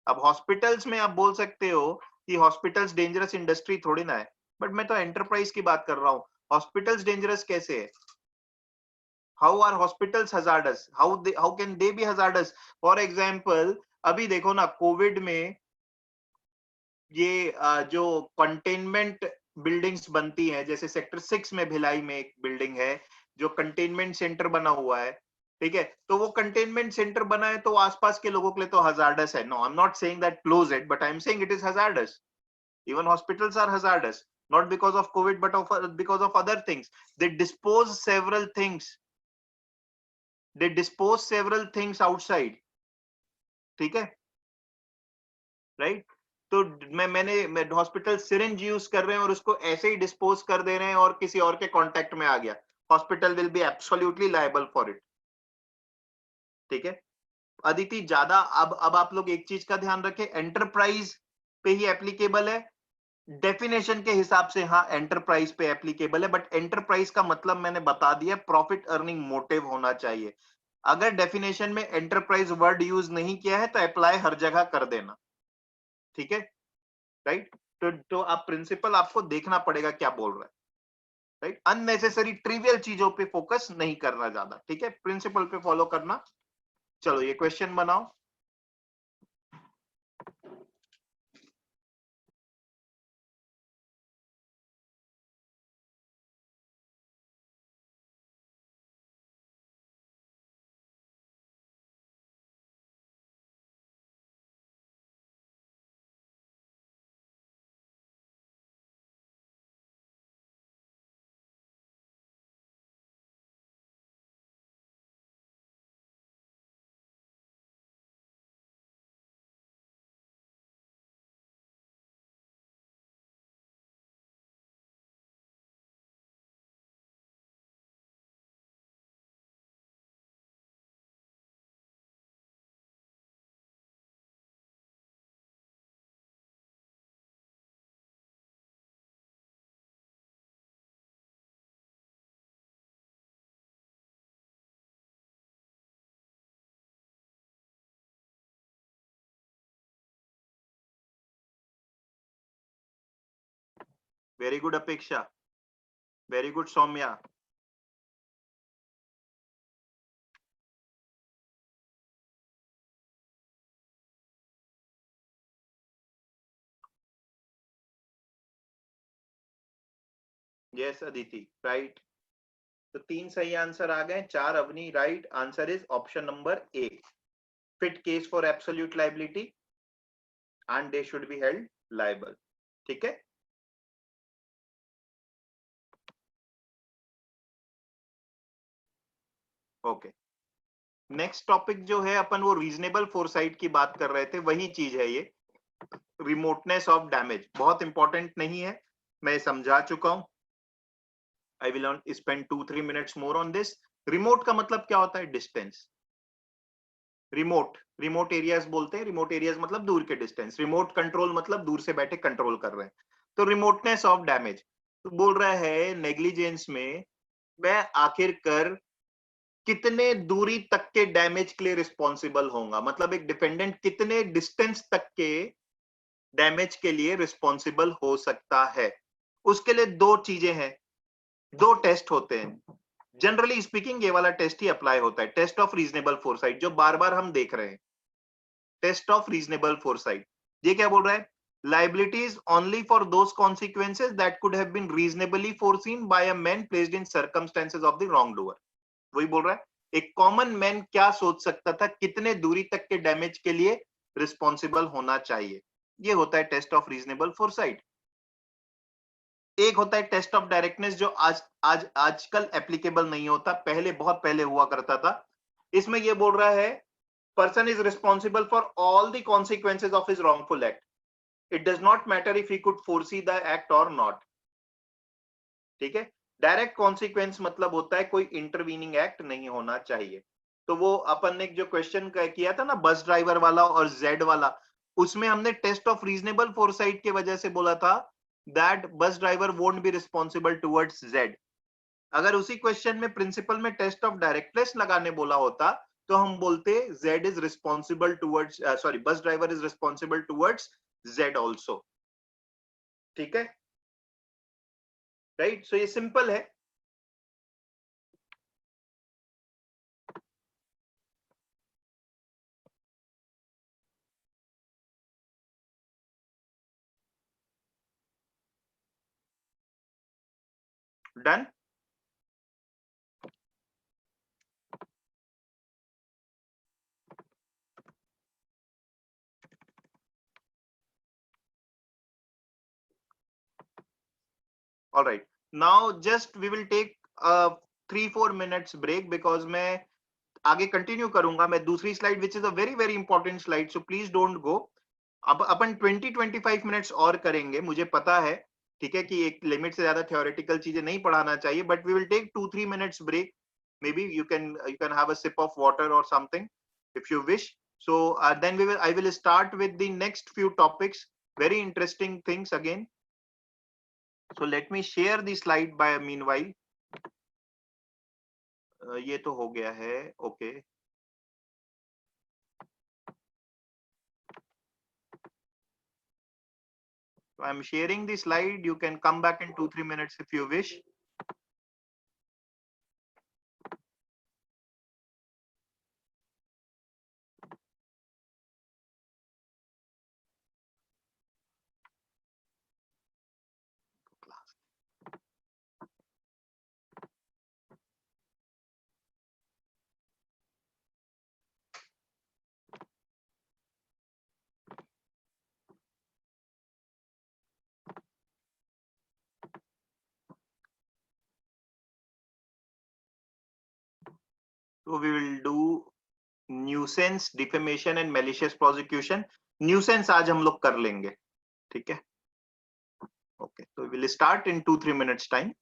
S1: अब हॉस्पिटल्स में आप बोल सकते हो कि हॉस्पिटल्स डेंजरस इंडस्ट्री थोड़ी ना है, बट मैं तो एंटरप्राइज की बात कर रहा हूँ। हॉस्पिटल्स डेंजरस कैसे है? How are hospitals hazardous? How can they be hazardous? For example, अभी देखो ना, कोविड में ये जो कंटेनमेंट बिल्डिंग्स बनती हैं, जैसे सेक्टर 6 में भिलाई में एक बिल्डिंग है जो कंटेनमेंट सेंटर बना हुआ है, ठीक है? तो वो कंटेनमेंट सेंटर बना है तो आसपास के लोगों के लिए तो हजार्डस है। No, I am not saying that close it, but I am saying it is hazardous. Even hospitals are hazardous, not because of COVID, but because of other things. They dispose several things. They dispose several things outside. ठीक है, right? तो मैंने hospital syringe use कर रहे हैं और उसको ऐसे ही डिस्पोज कर दे रहे हैं और किसी और के कांटेक्ट में आ गया, hospital will be absolutely liable for it. ठीक है अदिति, ज्यादा अब आप लोग एक चीज का ध्यान रखें, एंटरप्राइज पे ही एप्लीकेबल है। डेफिनेशन के हिसाब से हाँ एंटरप्राइज पे एप्लीकेबल है, बट एंटरप्राइज का मतलब मैंने बता दिया, प्रॉफिट अर्निंग मोटिव होना चाहिए। अगर डेफिनेशन में एंटरप्राइज वर्ड यूज नहीं किया है तो अप्लाई हर जगह कर देना। ठीक है, राइट? तो आप प्रिंसिपल आपको देखना पड़ेगा क्या बोल रहा है, राइट? अननेसेसरी ट्रिवियल चीजों पे फोकस नहीं करना ज्यादा, ठीक है? प्रिंसिपल पे फॉलो करना। चलो ये क्वेश्चन बनाओ। Very good Apeksha, very good Saumya. Yes Aditi, right. तो 3 सही आंसर आ गए, 4 Avni, right answer is option number A, fit case for absolute liability and they should be held liable. ठीक है, ओके। नेक्स्ट टॉपिक जो है, अपन वो रीजनेबल फोरसाइट की बात कर रहे थे, वही चीज है ये, रिमोटनेस ऑफ डैमेज। बहुत इंपॉर्टेंट नहीं है, मैं समझा चुका हूं। I will spend 2-3 minutes more on this. Remote का मतलब क्या होता है? डिस्टेंस। रिमोट एरियाज बोलते हैं, रिमोट एरियाज मतलब दूर के डिस्टेंस। रिमोट कंट्रोल मतलब दूर से बैठे कंट्रोल कर रहे हैं। तो रिमोटनेस ऑफ डैमेज तो बोल रहा है नेग्लिजेंस में मैं आखिरकार कितने दूरी तक के डैमेज के लिए रिस्पॉन्सिबल होगा, मतलब एक डिफेंडेंट कितने डिस्टेंस तक के डैमेज के लिए रिस्पॉन्सिबल हो सकता है। उसके लिए दो चीजें हैं, दो टेस्ट होते हैं। जनरली स्पीकिंग ये वाला टेस्ट ही अप्लाई होता है, टेस्ट ऑफ रीजनेबल फोरसाइट, जो बार बार हम देख रहे हैं। टेस्ट ऑफ रीजनेबल फोरसाइट ये क्या बोल रहा है? liabilities only for those consequences that could have been reasonably foreseen by a man placed in circumstances of the wrongdoer। वही बोल रहा है एक कॉमन मैन क्या सोच सकता था, कितने दूरी तक के डैमेज के लिए रिस्पॉन्सिबल होना चाहिए। ये होता है टेस्ट ऑफ रीजनेबल फोरसाइट। एक होता है टेस्ट ऑफ डायरेक्टनेस, जो आजकल एप्लीकेबल नहीं होता, पहले बहुत पहले हुआ करता था। इसमें ये बोल रहा है person is responsible for all the consequences of his wrongful act. It does not matter if he could foresee the act or not। ठीक है, डायरेक्ट कॉन्सिक्वेंस मतलब होता है कोई इंटरवीनिंग एक्ट नहीं होना चाहिए। तो वो अपन ने जो क्वेश्चन किया था ना बस ड्राइवर वाला और जेड वाला, उसमें हमने टेस्ट ऑफ रीजनेबल फोरसाइट की वजह से बोला था that bus driver won't be responsible towards Z. अगर उसी क्वेश्चन में प्रिंसिपल में टेस्ट ऑफ डायरेक्टनेस लगाने बोला होता तो हम बोलते Z is responsible towards bus driver is responsible towards Z also. ठीक है, राइट? सो ये सिंपल है. Done. All right. Now just we will take a 3-4 minutes break because मैं आगे कंटिन्यू करूंगा. मैं दूसरी slide which is a very very important slide, so please don't go. अब अपन 20-25 मिनट्स और करेंगे. मुझे पता है, ठीक है, कि एक लिमिट से ज्यादा थ्योरेटिकल चीजें नहीं पढ़ाना चाहिए, but we will take 2-3 minutes break. maybe you can have a sip of water or something if you wish. So then I will start with the next few topics, very interesting things again. So let me share the slide by meanwhile. ये तो हो गया है. Okay. So I'm sharing the slide. You can come back in 2-3 minutes if you wish. So we will do nuisance, defamation and malicious prosecution. Nuisance आज हम लोग कर लेंगे, ठीक है? Okay. So we will start in 2-3 minutes time.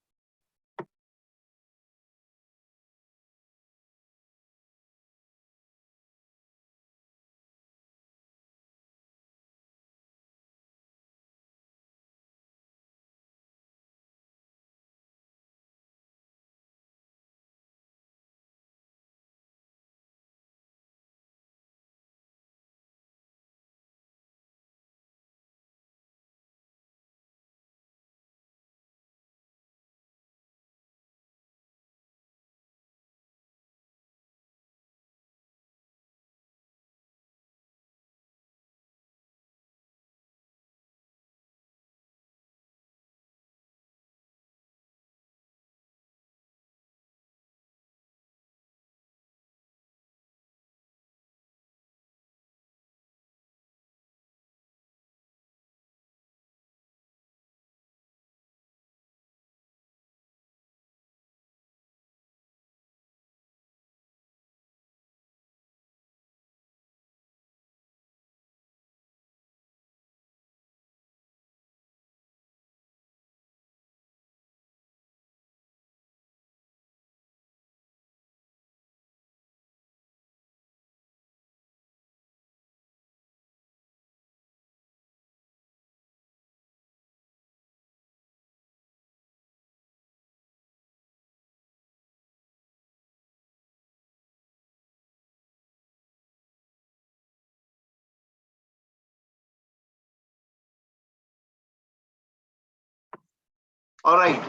S1: All right.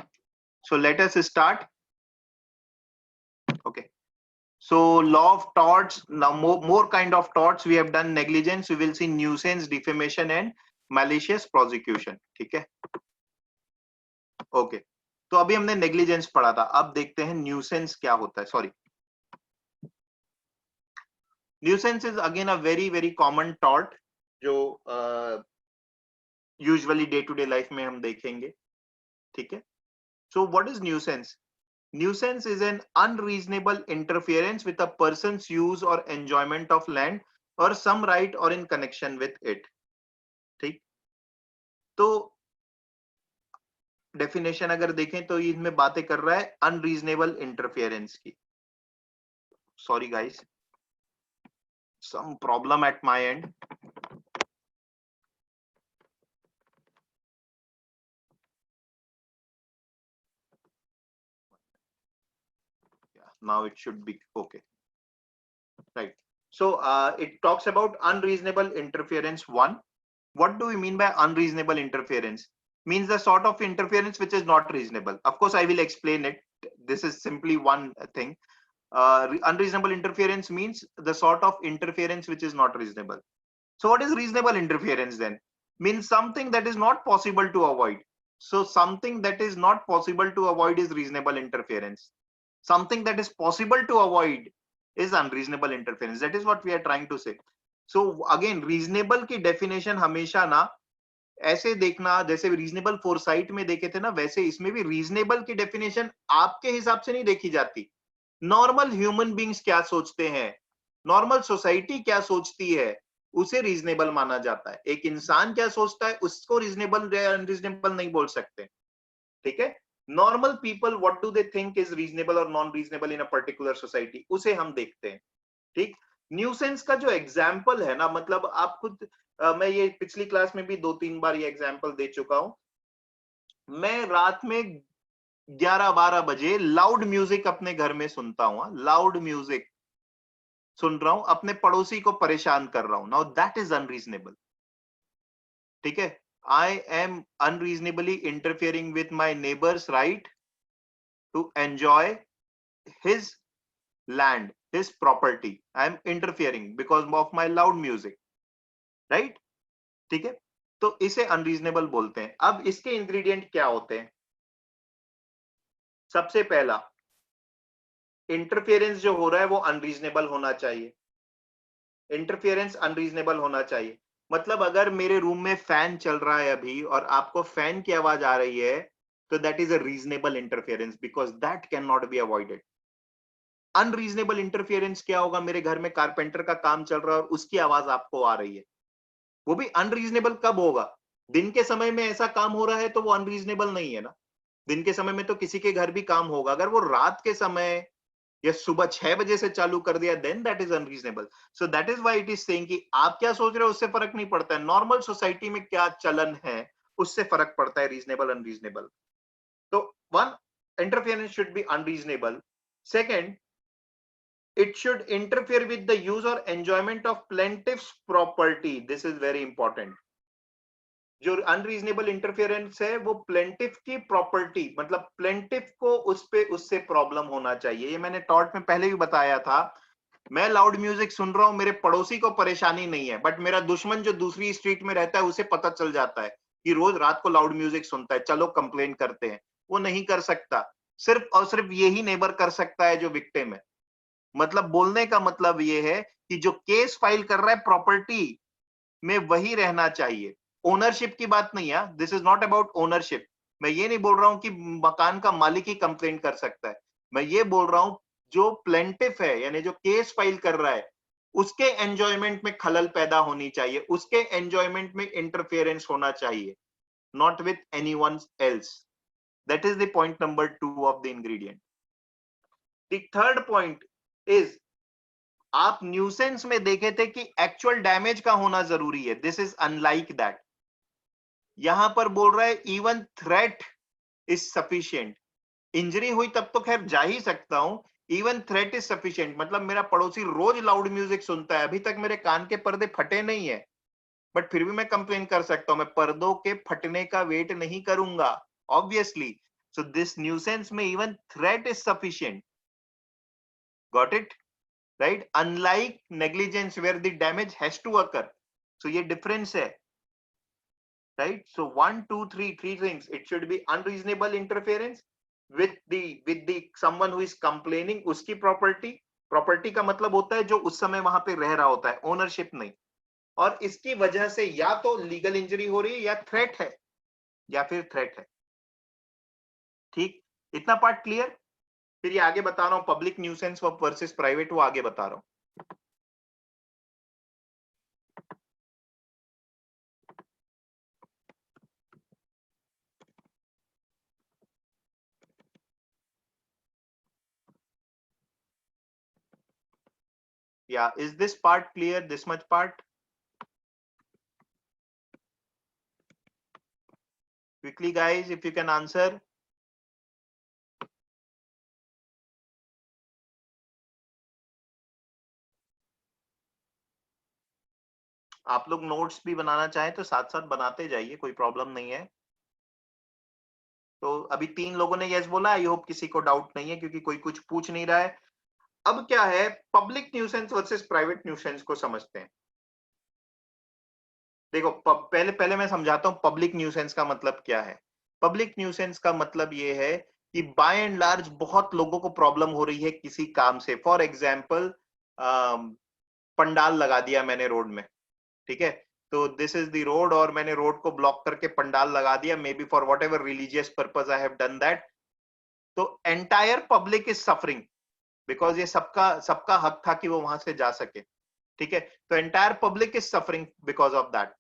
S1: So let us start. Okay. So law of torts. Now more kind of torts. We have done negligence. We will see nuisance, defamation and malicious prosecution. ठीक है? Okay. तो अभी हमने negligence पढ़ा था. अब देखते हैं न्यूसेंस क्या होता है. Sorry. Nuisance is again a very very common tort जो usually day to day life में हम देखेंगे. ठीक है? So what is nuisance? Nuisance is an unreasonable interference with a person's use or enjoyment of land or some right or in connection with it. ठीक. तो definition अगर देखें तो इनमें बातें कर रहा है अनरीजनेबल इंटरफेरेंस की. Sorry guys, some problem at my end. Yeah, now it should be okay. Right. So it talks about unreasonable interference. One, what do we mean by unreasonable interference? Means the sort of interference which is not reasonable. Of course, I will explain it. This is simply one thing. Unreasonable interference means the sort of interference which is not reasonable. So what is reasonable interference then? Means something that is not possible to avoid. So something that is not possible to avoid is reasonable interference. Something that is possible to avoid is unreasonable interference. That is what we are trying to say. So again, reasonable की definition हमेशा ना ऐसे देखना, जैसे reasonable foresight में देखे थे ना, वैसे इसमें भी रीजनेबल की डेफिनेशन आपके हिसाब से नहीं देखी जाती. नॉर्मल ह्यूमन बींग्स क्या सोचते हैं, नॉर्मल सोसाइटी क्या सोचती है, उसे रीजनेबल माना जाता है. एक इंसान क्या सोचता है उसको रीजनेबल या अनरीजनेबल नहीं बोल सकते. ठीक है. Normal people what do they think is reasonable और non reasonable in a particular society, उसे हम देखते हैं. ठीक. न्यूसेंस का जो एग्जाम्पल है ना, मतलब आप खुद मैं ये पिछली क्लास में भी 2-3 बार ये एग्जाम्पल दे चुका हूं. मैं रात में 11-12 बजे लाउड म्यूजिक अपने घर में सुनता हूं. लाउड म्यूजिक सुन रहा हूं, अपने पड़ोसी को परेशान कर रहा हूं. Now that is unreasonable. ठीक है. I am unreasonably interfering with my neighbours right to enjoy his land, his property. I am interfering because of my loud music, right? ठीक है. तो इसे अनरीजनेबल बोलते हैं. अब इसके इंग्रेडिएंट क्या होते हैं? सबसे पहला, इंटरफेरेंस जो हो रहा है वो अनरीजनेबल होना चाहिए. इंटरफेरेंस अनरीजनेबल होना चाहिए. मतलब अगर मेरे रूम में फैन चल रहा है अभी और आपको फैन की आवाज आ रही है, तो that is a reasonable interference because that can not be avoided. Unreasonable interference क्या होगा? मेरे घर में कारपेंटर का काम चल रहा है और उसकी आवाज आपको आ रही है. वो भी अनरीजनेबल कब होगा? दिन के समय में ऐसा काम हो रहा है तो वो अनरीजनेबल नहीं है ना. दिन के समय में तो किसी के घर भी काम होगा. अगर वो रात के समय या सुबह 6 बजे से चालू कर दिया, then that is unreasonable. So that is why it is saying कि आप क्या सोच रहे हो उससे फर्क नहीं पड़ता है. नॉर्मल सोसाइटी में क्या चलन है उससे फर्क पड़ता है, रीजनेबल अनरीजनेबल. तो one, interference should be unreasonable. Second, it should interfere with the use or enjoyment of plaintiff's property. This is very important. जो अनरीजनेबल इंटरफेरेंस है वो प्लेंटिफ की प्रॉपर्टी, मतलब प्लेंटिफ को उस पे उससे प्रॉब्लम होना चाहिए. ये मैंने टॉट में पहले भी बताया था. मैं लाउड म्यूजिक सुन रहा हूं, मेरे पड़ोसी को परेशानी नहीं है, बट मेरा दुश्मन जो दूसरी स्ट्रीट में रहता है उसे पता चल जाता है कि रोज रात को लाउड म्यूजिक सुनता है, चलो कंप्लेन करते हैं. वो नहीं कर सकता. सिर्फ और सिर्फ यही नेबर कर सकता है जो विक्टिम है. मतलब बोलने का मतलब ये है कि जो केस फाइल कर रहा है प्रॉपर्टी में वही रहना चाहिए. ओनरशिप की बात नहीं है. This is not about ownership. मैं ये नहीं बोल रहा हूं कि मकान का मालिक ही कंप्लेन कर सकता है. मैं ये बोल रहा हूं जो प्लेंटिफ है यानी जो केस फाइल कर रहा है उसके एंजॉयमेंट में खलल पैदा होनी चाहिए, उसके एंजॉयमेंट में इंटरफेरेंस होना चाहिए, not with anyone else. That is the point number 2 of the ingredient. The third point is, आप न्यूसेंस में देखे थे कि एक्चुअल डैमेज का होना जरूरी है. This is unlike that. यहां पर बोल रहा है even threat is sufficient. Injury हुई तब तो खैर जा ही सकता हूं. इवन थ्रेट इज सफिशिएंट मतलब मेरा पड़ोसी रोज लाउड म्यूजिक सुनता है, अभी तक मेरे कान के पर्दे फटे नहीं है, बट फिर भी मैं कंप्लेन कर सकता हूं. मैं पर्दों के फटने का वेट नहीं करूंगा ऑब्वियसली. सो दिस न्यूसेंस में even threat is sufficient. Got it? right? Unlike negligence where the damage has to occur. So ये difference है, right? So 1 2 3 three things. It should be unreasonable interference with the someone who is complaining, उसकी property का मतलब होता है जो उस समय वहां पे रह रहा होता है, ownership नहीं. और इसकी वजह से या तो लीगल इंजरी हो रही है या थ्रेट है या फिर थ्रेट है. ठीक, इतना पार्ट क्लियर. फिर ये आगे बता रहा हूं पब्लिक न्यूसेंस वर्सेस प्राइवेट, वो आगे बता रहा हूं. Yeah, is this part clear? This much part? Quickly, guys, if you can answer. आप लोग नोट्स भी बनाना चाहें तो साथ साथ बनाते जाइए, कोई प्रॉब्लम नहीं है। तो अभी 3 लोगों ने यस बोला, आई होप किसी को डाउट नहीं है क्योंकि कोई कुछ पूछ नहीं रहा है। अब क्या है, public nuisance versus private nuisance को समझते हैं। देखो पहले पहले मैं समझाता हूँ पब्लिक न्यूसेंस का मतलब क्या है। पब्लिक न्यूसेंस का मतलब ये है कि बाय एंड लार्ज बहुत लोगों को प्रॉब्लम हो रही है किसी काम से। फॉर एग्जाम्पल, पंडाल लगा दिया मैंने रोड में, ठीक है, तो दिस इज द रोड और मैंने रोड को ब्लॉक करके पंडाल लगा दिया, maybe for whatever religious purpose I have done that. तो entire public is suffering because ये सबका सबका हक था कि वो वहां से जा सके, ठीक है, तो entire public is suffering because of that,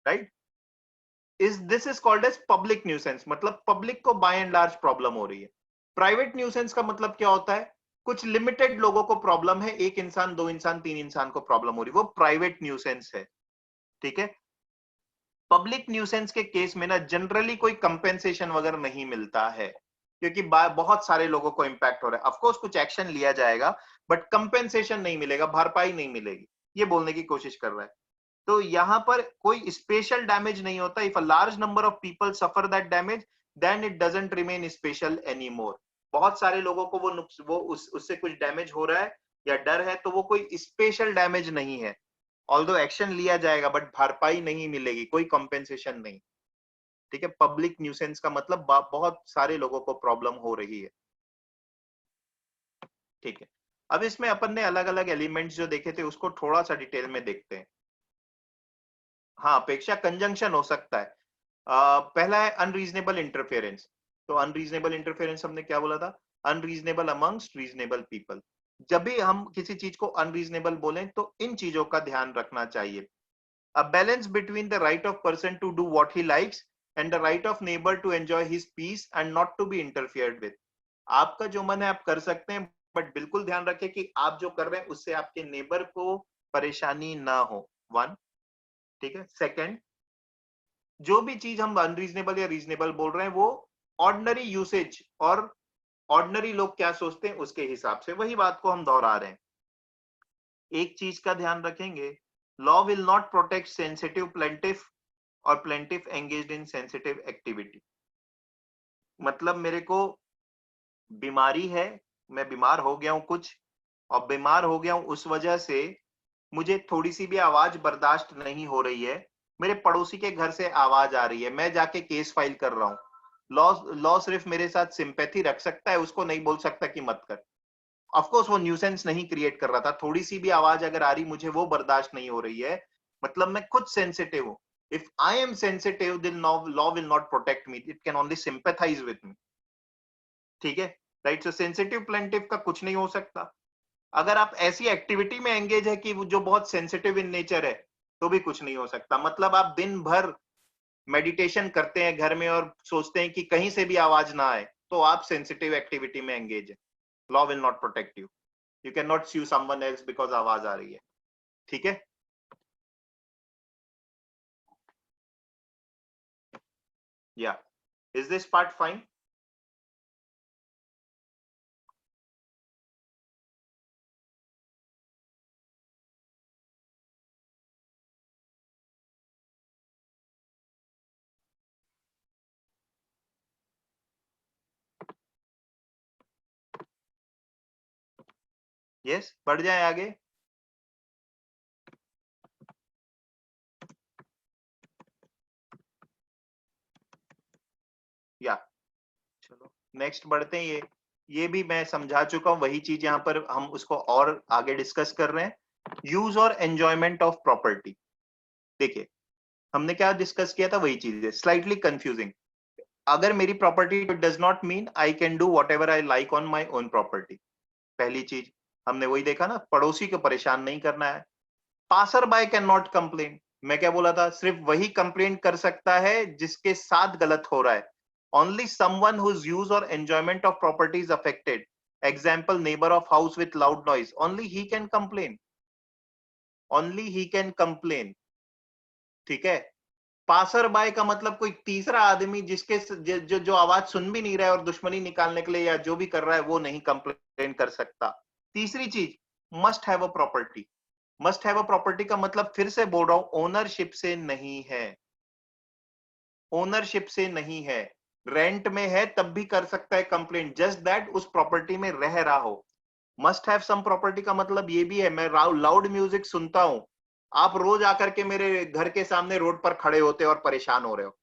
S1: right. Is this is called as public nuisance, मतलब पब्लिक को बाय एंड लार्ज प्रॉब्लम हो रही है। प्राइवेट न्यूसेंस का मतलब क्या होता है, कुछ लिमिटेड लोगों को प्रॉब्लम है, एक इंसान, दो इंसान, तीन इंसान को प्रॉब्लम हो रही है, वो प्राइवेट न्यूसेंस है, ठीक है। पब्लिक न्यूसेंस के केस में ना जनरली कोई कंपेंसेशन वगैरह नहीं मिलता है क्योंकि बहुत सारे लोगों को इंपैक्ट हो रहा है। ऑफ कोर्स कुछ एक्शन लिया जाएगा बट कंपेंसेशन नहीं मिलेगा, भरपाई नहीं मिलेगी, ये बोलने की कोशिश कर रहा है। तो यहाँ पर कोई स्पेशल डैमेज नहीं होता। If a large number of people suffer that damage then it doesn't remain special any more. बहुत सारे लोगों को वो उससे कुछ डैमेज हो रहा है या डर है तो वो कोई स्पेशल डैमेज नहीं है। ऑल्दो एक्शन लिया जाएगा बट भरपाई नहीं मिलेगी, कोई कॉम्पेंसेशन नहीं, ठीक है। पब्लिक न्यूसेंस का मतलब बहुत सारे लोगों को प्रॉब्लम हो रही है, ठीक है। अब इसमें अपन ने अलग अलग एलिमेंट्स जो देखे थे उसको थोड़ा सा डिटेल में देखते हैं। हाँ, अपेक्षा कंजंक्शन हो सकता है। पहला है अनरीजनेबल इंटरफेरेंस। तो अनरीजनेबल इंटरफेरेंस हमने क्या बोला था, अनरीजनेबल अमंग्स्ट रीजनेबल पीपल। जब भी हम किसी चीज को अनरीजनेबल बोलें तो इन चीजों का ध्यान रखना चाहिए। A balance between the right of person to do what he likes and the right of neighbor to enjoy his peace and not to be interfered with. आपका जो मन है आप कर सकते हैं बट बिल्कुल ध्यान रखें कि आप जो कर रहे हैं उससे आपके नेबर को परेशानी ना हो, वन, ठीक है। सेकंड, जो भी चीज हम अनरीजनेबल या रीजनेबल बोल रहे हैं वो ऑर्डिनरी यूसेज और ऑर्डिनरी लोग क्या सोचते हैं उसके हिसाब से, वही बात को हम दोहरा रहे हैं। एक चीज का ध्यान रखेंगे, law will not protect sensitive plaintiff और plaintiff engaged in sensitive activity. मतलब मेरे को बीमारी है, मैं बीमार हो गया हूं कुछ, और बीमार हो गया हूं उस वजह से मुझे थोड़ी सी भी आवाज बर्दाश्त नहीं हो रही है, मेरे पड़ोसी के घर से आवाज आ रही है, मैं जाके केस फाइल कर रहा हूं। लॉ लॉ सिर्फ मेरे साथ सिंपैथी रख सकता है, उसको नहीं बोल सकता कि मत कर। ऑफ कोर्स वो न्यूसेंस नहीं क्रिएट कर रहा था, थोड़ी सी भी आवाज अगर आ रही मुझे वो बर्दाश्त नहीं हो रही है, मतलब मैं खुद सेंसिटिव हूं। If I M sensitive then law will not protect me, it can only sympathise with me, ठीक है, राइट। सो सेंसिटिव प्लेंटिव का कुछ नहीं हो सकता। अगर आप ऐसी एक्टिविटी में एंगेज है कि जो बहुत सेंसिटिव इन नेचर है तो भी कुछ नहीं हो सकता। मतलब आप दिन भर मेडिटेशन करते हैं घर में और सोचते हैं कि कहीं से भी आवाज ना आए तो आप सेंसिटिव एक्टिविटी में एंगेज है, law will not protect you. You can not sue someone else because आवाज आ रही है, ठीक है। या is this part fine? Yes, बढ़ जाए आगे। या चलो नेक्स्ट बढ़ते हैं। ये भी मैं समझा चुका हूं, वही चीज यहाँ पर हम उसको और आगे डिस्कस कर रहे हैं। यूज और एंजॉयमेंट ऑफ प्रॉपर्टी। देखिए हमने क्या डिस्कस किया था, वही चीज है, स्लाइटली कंफ्यूजिंग। अगर मेरी property does not mean I can do what ever I like on my own property. पहली चीज हमने वही देखा ना, पड़ोसी को परेशान नहीं करना है। Passer by can not complain. मैं क्या बोला था, सिर्फ वही कंप्लेन कर सकता है जिसके साथ गलत हो रहा है। ओनली समवन हुज यूज और enjoyment of property is affected, example neighbour of house with loud noise, only he can complain, only he can complain, ठीक है। पासर बाय का मतलब कोई तीसरा आदमी जिसके जो आवाज सुन भी नहीं रहा है और दुश्मनी निकालने के लिए या जो भी कर रहा है वो नहीं कंप्लेन कर सकता। तीसरी चीज, must have a property. Must have a property का मतलब फिर से बोल रहा हूं ओनरशिप से नहीं है, ओनरशिप से नहीं है। रेंट में है तब भी कर सकता है कंप्लेंट, जस्ट दैट उस प्रॉपर्टी में रह रहा हो। मस्ट हैव सम प्रॉपर्टी का मतलब ये भी है, मैं लाउड म्यूजिक सुनता हूं, आप रोज आकर के मेरे घर के सामने रोड पर खड़े होते हो और परेशान हो रहे हो,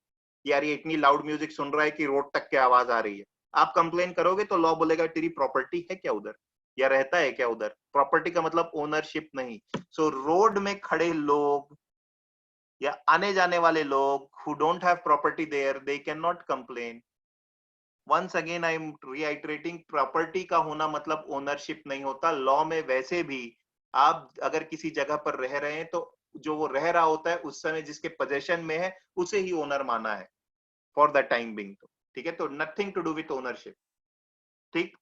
S1: यार ये इतनी लाउड म्यूजिक सुन रहा है कि रोड तक के आवाज आ रही है। आप कंप्लेन करोगे तो लॉ बोलेगा तेरी प्रॉपर्टी है क्या उधर, या रहता है क्या उधर। प्रॉपर्टी का मतलब ओनरशिप नहीं। सो रोड में खड़े लोग या आने जाने वाले लोग who don't have property there, they cannot complain. Once again I am reiterating, property का होना मतलब ओनरशिप नहीं होता। लॉ में वैसे भी आप अगर किसी जगह पर रह रहे हैं तो जो वो रह रहा होता है उस समय जिसके पोजेशन में है उसे ही ओनर माना है फॉर द टाइम बिंग। तो ठीक है, तो nothing to do with ownership. ठीक।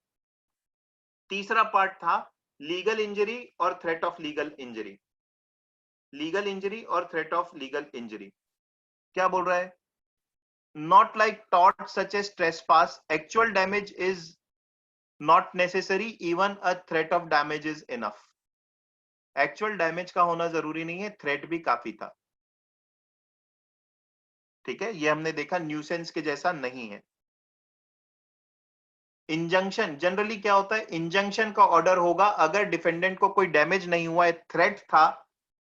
S1: तीसरा पार्ट था लीगल इंजरी और threat of legal injury. Legal injury और थ्रेट ऑफ लीगल इंजरी क्या बोल रहा है? Not like tort such as trespass, actual damage is not necessary, even a threat of damage is enough. Actual damage का होना जरूरी नहीं है, थ्रेट भी काफी था। ठीक है, ये हमने देखा न्यूसेंस के जैसा नहीं है। इंजंक्शन जनरली क्या होता है, इंजंक्शन का ऑर्डर होगा अगर डिफेंडेंट को कोई डैमेज नहीं हुआ है, थ्रेट था,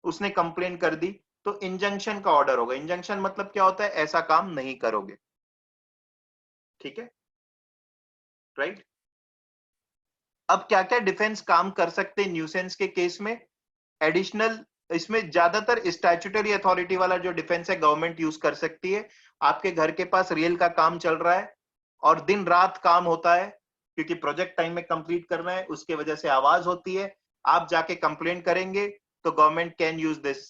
S1: उसने कंप्लेन कर दी, तो इंजंक्शन का ऑर्डर होगा। इंजंक्शन मतलब क्या होता है, ऐसा काम नहीं करोगे। ठीक है, राइट। अब क्या क्या डिफेंस काम कर सकते हैं न्यूसेंस के केस में? एडिशनल, इसमें ज्यादातर स्टैट्यूटरी अथॉरिटी वाला जो डिफेंस है गवर्नमेंट यूज कर सकती है। आपके घर के पास रेल का काम चल रहा है और दिन रात काम होता है क्योंकि प्रोजेक्ट टाइम में कंप्लीट करना है, उसके वजह से आवाज होती है, आप जाके कंप्लेंट करेंगे तो गवर्नमेंट कैन यूज दिस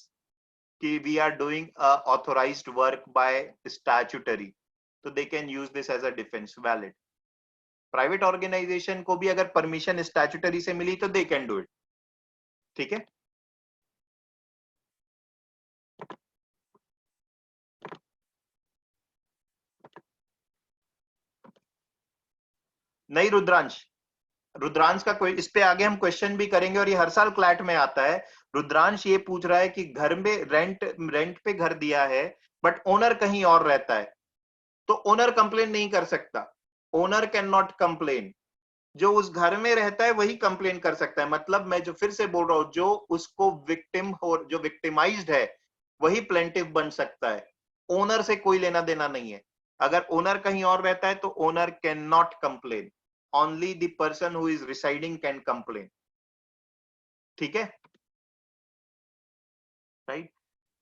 S1: कि we are doing authorised work by statutory, तो they can use this as a defence, valid. Private organisation को भी अगर परमिशन स्टैट्यूटरी से मिली तो दे कैन डू इट। ठीक है, नहीं रुद्रांश, रुद्रांश का कोई इस पे आगे हम क्वेश्चन भी करेंगे और ये हर साल क्लैट में आता है। रुद्रांश ये पूछ रहा है कि घर में रेंट रेंट पे घर दिया है बट ओनर कहीं और रहता है, तो ओनर कंप्लेन नहीं कर सकता। ओनर कैन नॉट कंप्लेन, जो उस घर में रहता है वही कंप्लेन कर सकता है। मतलब मैं जो फिर से बोल रहा हूं, जो उसको विक्टिम हो, जो विक्टिमाइज्ड है वही प्लेंटिव बन सकता है, ओनर से कोई लेना देना नहीं है। अगर ओनर कहीं और रहता है तो owner can not complain, only the person who is residing can complain. ठीक है, राइट।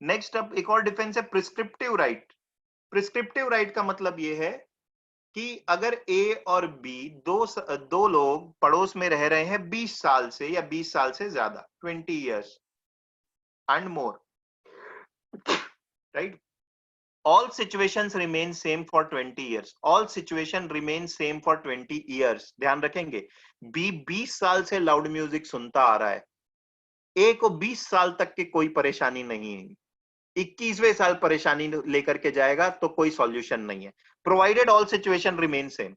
S1: नेक्स्ट अब एक और डिफेंस है प्रिस्क्रिप्टिव राइट। प्रिस्क्रिप्टिव राइट का मतलब ये है कि अगर ए और बी दो लोग पड़ोस में रह रहे हैं 20 साल से या 20 साल से ज्यादा, 20 years and more, right. all situations remain same for 20 years, all situation remain same for 20 years। ध्यान रखेंगे, बी 20 साल से लाउड म्यूजिक सुनता आ रहा है, ए को 20 साल तक की कोई परेशानी नहीं है, 21वें साल परेशानी लेकर के जाएगा तो कोई सॉल्यूशन नहीं है, provided all situation remain same.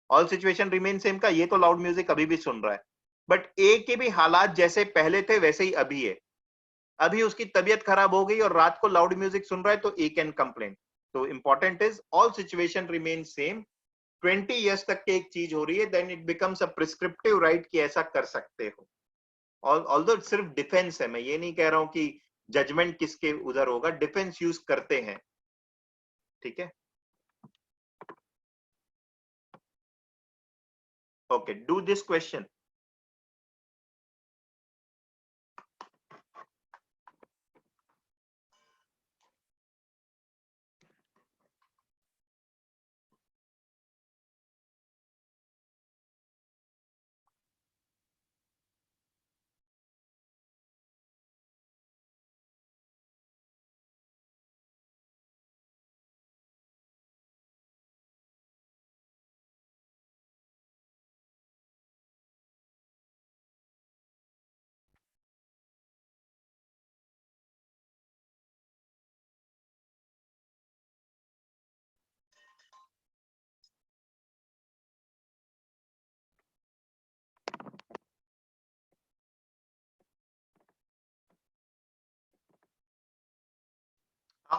S1: All situation remain same का ये तो लाउड म्यूजिक अभी भी सुन रहा है, बट ए के भी हालात जैसे पहले थे वैसे ही अभी है। अभी उसकी तबीयत खराब हो गई और रात को लाउड म्यूजिक सुन रहा है तो ए कैन कंप्लेन। तो important is all situation remain same. 20 years तक की एक चीज हो रही है, then it becomes a prescriptive right कि ऐसा कर सकते हो। ऑल्दो सिर्फ डिफेंस है, मैं ये नहीं कह रहा हूं कि जजमेंट किसके उधर होगा, डिफेंस यूज करते हैं। ठीक है, okay, do this question.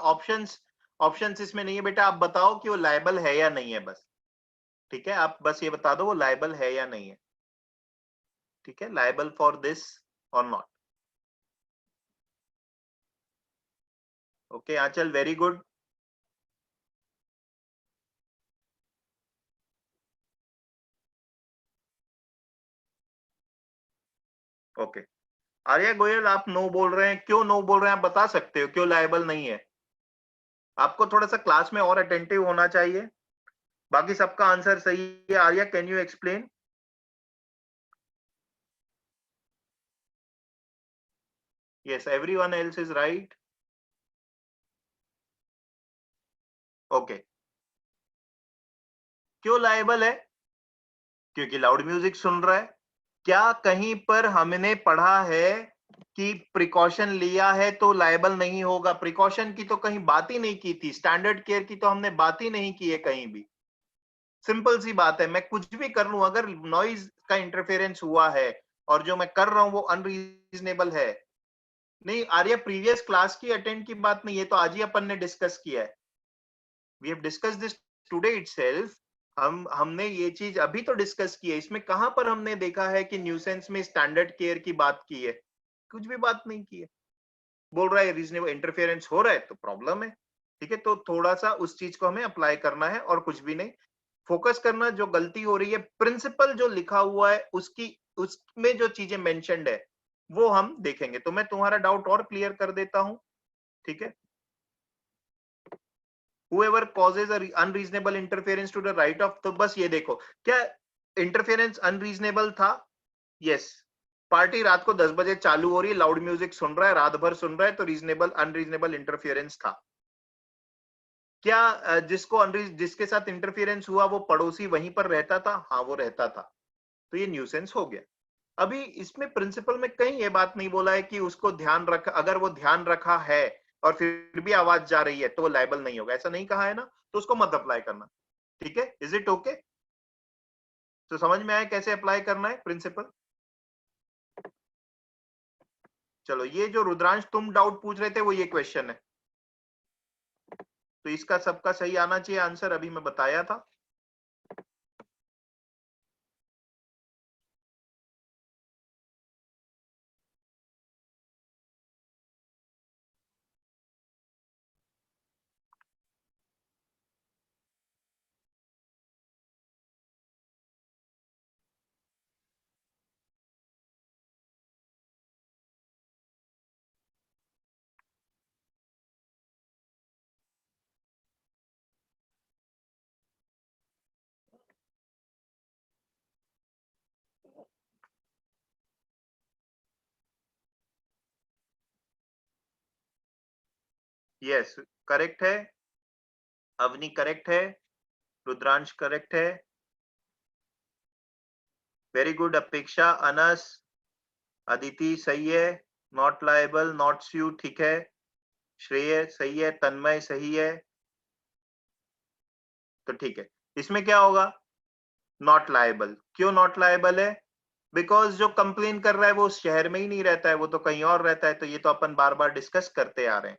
S1: Options options इसमें नहीं है बेटा, आप बताओ कि वो लायबल है या नहीं है बस। ठीक है, आप बस ये बता दो वो लायबल है या नहीं है। ठीक है, liable for this or not. Okay Anchal, very good. Okay Arya Goyal, आप नो बोल रहे हैं, क्यों नो बोल रहे हैं? आप बता सकते हो क्यों लायबल नहीं है? आपको थोड़ा सा क्लास में और अटेंटिव होना चाहिए। बाकी सबका आंसर सही है। Arya, can you explain? Yes, everyone else is right. Okay, क्यों लायबल है? क्योंकि लाउड म्यूजिक सुन रहा है। क्या कहीं पर हमने पढ़ा है कि प्रिकॉशन लिया है तो लायबल नहीं होगा? प्रिकॉशन की तो कहीं बात ही नहीं की थी, स्टैंडर्ड केयर की तो हमने बात ही नहीं की है कहीं भी। सिंपल सी बात है, मैं कुछ भी कर लूं, अगर नॉइज का इंटरफेरेंस हुआ है और जो मैं कर रहा हूं वो अनरीजनेबल है। नहीं आर्या, प्रीवियस क्लास की अटेंड की बात नहीं है, तो आज ही अपन ने डिस्कस किया है। We have discuss this today itself. हमने ये चीज अभी तो डिस्कस की है। इसमें कहां पर हमने देखा है कि न्यूसेंस में स्टैंडर्ड केयर की बात की है? कुछ भी बात नहीं की है। बोल रहा है रीजनेबल इंटरफेरेंस हो रहा है तो प्रॉब्लम है। ठीक है, तो थोड़ा सा उस चीज को हमें अप्लाई करना है और कुछ भी नहीं। फोकस करना, जो गलती हो रही है, प्रिंसिपल जो लिखा हुआ है उसकी, उसमें जो चीजें मेंशन्ड है वो हम देखेंगे। तो मैं तुम्हारा डाउट और क्लियर कर देता हूं। ठीक है, whoever causes a unreasonable interference to the right of, तो बस ये देखो, क्या इंटरफेरेंस अनरीजनेबल था? यस। पार्टी रात को 10 बजे चालू हो रही है, लाउड म्यूजिक सुन रहा है, रात भर सुन रहा है, तो रीजनेबल अनरीजनेबल इंटरफेरेंस था। क्या जिसके साथ इंटरफेरेंस हुआ वो पड़ोसी वहीं पर रहता था? हाँ, वो रहता था, तो ये न्यूसेंस हो गया। अभी इसमें प्रिंसिपल में कहीं ये बात नहीं बोला है कि उसको ध्यान रख, अगर वो ध्यान रखा है और फिर भी आवाज जा रही है तो वो लायबल नहीं होगा, ऐसा नहीं कहा है ना, तो उसको मत अप्लाई करना। ठीक है, इज इट ओके? तो समझ में आया कैसे अप्लाई करना है प्रिंसिपल? चलो, ये जो रुद्रांश तुम डाउट पूछ रहे थे वो ये क्वेश्चन है, तो इसका सबका सही आना चाहिए आंसर, अभी मैं बताया था। यस, करेक्ट है। अवनी करेक्ट है। रुद्रांश करेक्ट है। Very good. अपेक्षा, अनस, अदिति सही है। नॉट लायबल, नॉट स्यू ठीक है। श्रेय सही है। तन्मय सही है। तो ठीक है, इसमें क्या होगा? Not liable. क्यों नॉट लायबल है? बिकॉज जो कंप्लेन कर रहा है वो उस शहर में ही नहीं रहता है, वो तो कहीं और रहता है, तो ये तो अपन बार बार डिस्कस करते आ रहे हैं।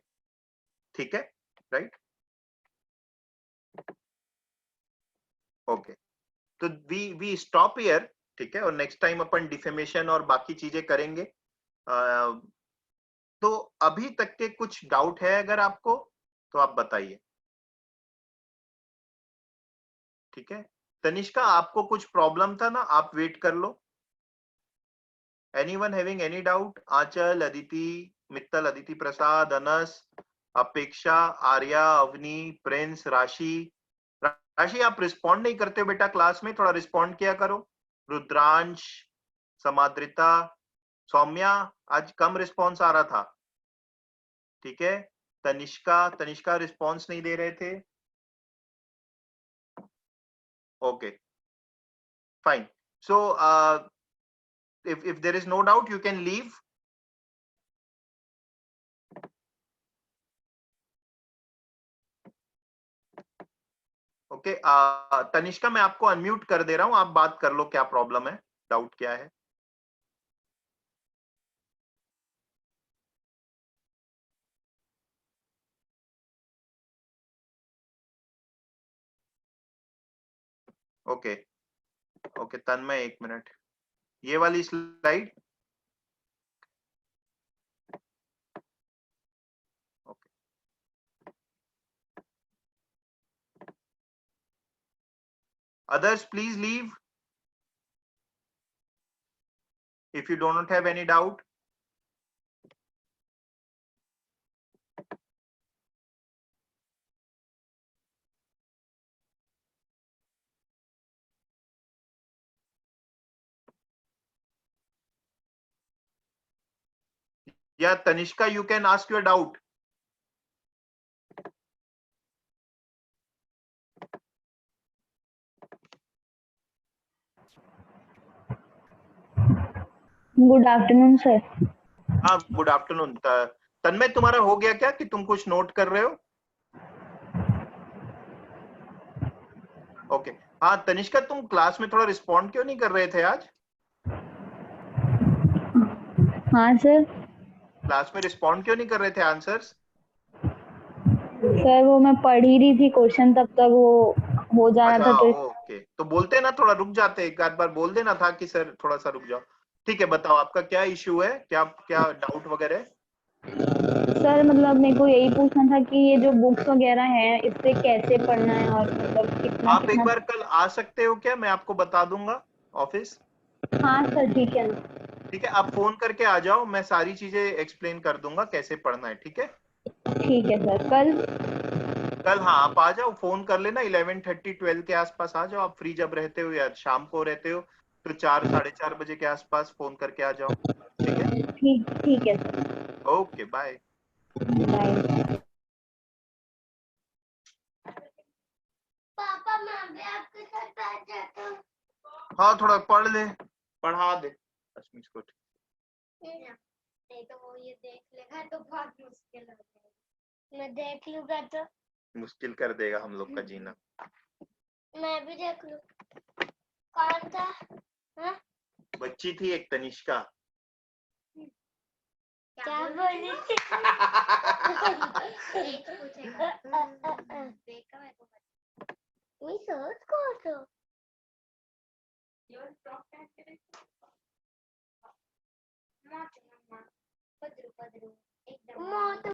S1: ठीक है, राइट। ओके, तो वी स्टॉप हियर। ठीक है, और नेक्स्ट टाइम अपन डिफेमेशन और बाकी चीजें करेंगे। तो अभी तक के कुछ डाउट है अगर आपको, तो आप बताइए। ठीक है, तनिष्का, आपको कुछ प्रॉब्लम था ना, आप वेट कर लो। Anyone having any doubt? Aanchal, Aditi, Mittal, Aditi Prasad, Anas, Apeksha, Arya, Avani, Prince, राशि। राशि, आप रिस्पॉन्ड नहीं करते हो बेटा क्लास में, थोड़ा रिस्पॉन्ड किया करो। रुद्रांश, समाद्रिता, सौम्या, आज कम रिस्पॉन्स आ रहा था। ठीक है, तनिष्का, तनिष्का रिस्पॉन्स नहीं दे रहे थे। Okay, fine. So if there is no doubt you can leave. Okay, Tanishka, मैं आपको अनम्यूट कर दे रहा हूं, आप बात कर लो, क्या प्रॉब्लम है, डाउट क्या है? ओके ओके तन्मय, एक मिनट, ये वाली slide. Okay, others please leave if you do not have any doubt. Yeah, Tanishka, you can ask your doubt.
S2: Good afternoon sir.
S1: हाँ, गुड आफ्टरनून। तन्मय, तुम्हारा हो गया क्या कि तुम कुछ नोट कर रहे हो? ओके हाँ तनिष्का, तुम क्लास में थोड़ा रिस्पॉन्ड क्यों नहीं कर रहे थे आज?
S2: हाँ सर।
S1: क्लास में रिस्पॉन्ड क्यों नहीं कर रहे थे आंसर्स?
S2: सर वो मैं पढ़ ही रही थी क्वेश्चन, तब तक वो हो जा रहा
S1: अच्छा,
S2: था तो
S1: ओके, तो बोलते ना, थोड़ा रुक जाते, एक आध बार बोल देना था कि सर थोड़ा सा रुक जाओ। ठीक है, बताओ आपका क्या इश्यू है, क्या क्या डाउट वगैरह है?
S2: सर मतलब मेरे को यही पूछना था कि ये जो बुक्स वगैरह हैं इससे कैसे पढ़ना है और मतलब कितना
S1: आप एक
S2: कितना।
S1: बार कल आ सकते हो क्या? मैं आपको बता दूंगा ऑफिस।
S2: हाँ सर ठीक है ना।
S1: ठीक है, आप फोन करके आ जाओ, मैं सारी चीजें एक्सप्लेन कर दूंगा कैसे पढ़ना है, ठीक है?
S2: ठीक है सर। कल
S1: कल हाँ, आप आ जाओ, फोन कर लेना, 11:30 12 के आसपास आ जाओ। आप फ्री जब रहते हो या शाम को रहते हो तो 4 4:30 बजे के आसपास फोन करके आ जाओ, ठीक है?
S2: ठीक ठीक है सर।
S1: Okay, bye.
S2: बाय।
S3: पापा मैं भी आपके साथ बैठ जाता हूँ।
S1: हाँ, थोड़ा पढ़ ले, पढ़ा दे रश्मि को।
S3: नहीं तो वो ये देख लेगा तो बहुत मुश्किल हो जाएगी। मैं देख लूंगा तो
S1: मुश्किल कर देगा हम लोग का जीना।
S3: मैं भी देख लूं। कौन था? हाँ?
S1: बच्ची थी एक तनिष्का।
S3: क्या बोली? पूछेगा। देखा मैं को मैं सोच को तो योर टॉप 10 के मत मम्मा पदरू पदरू एकदम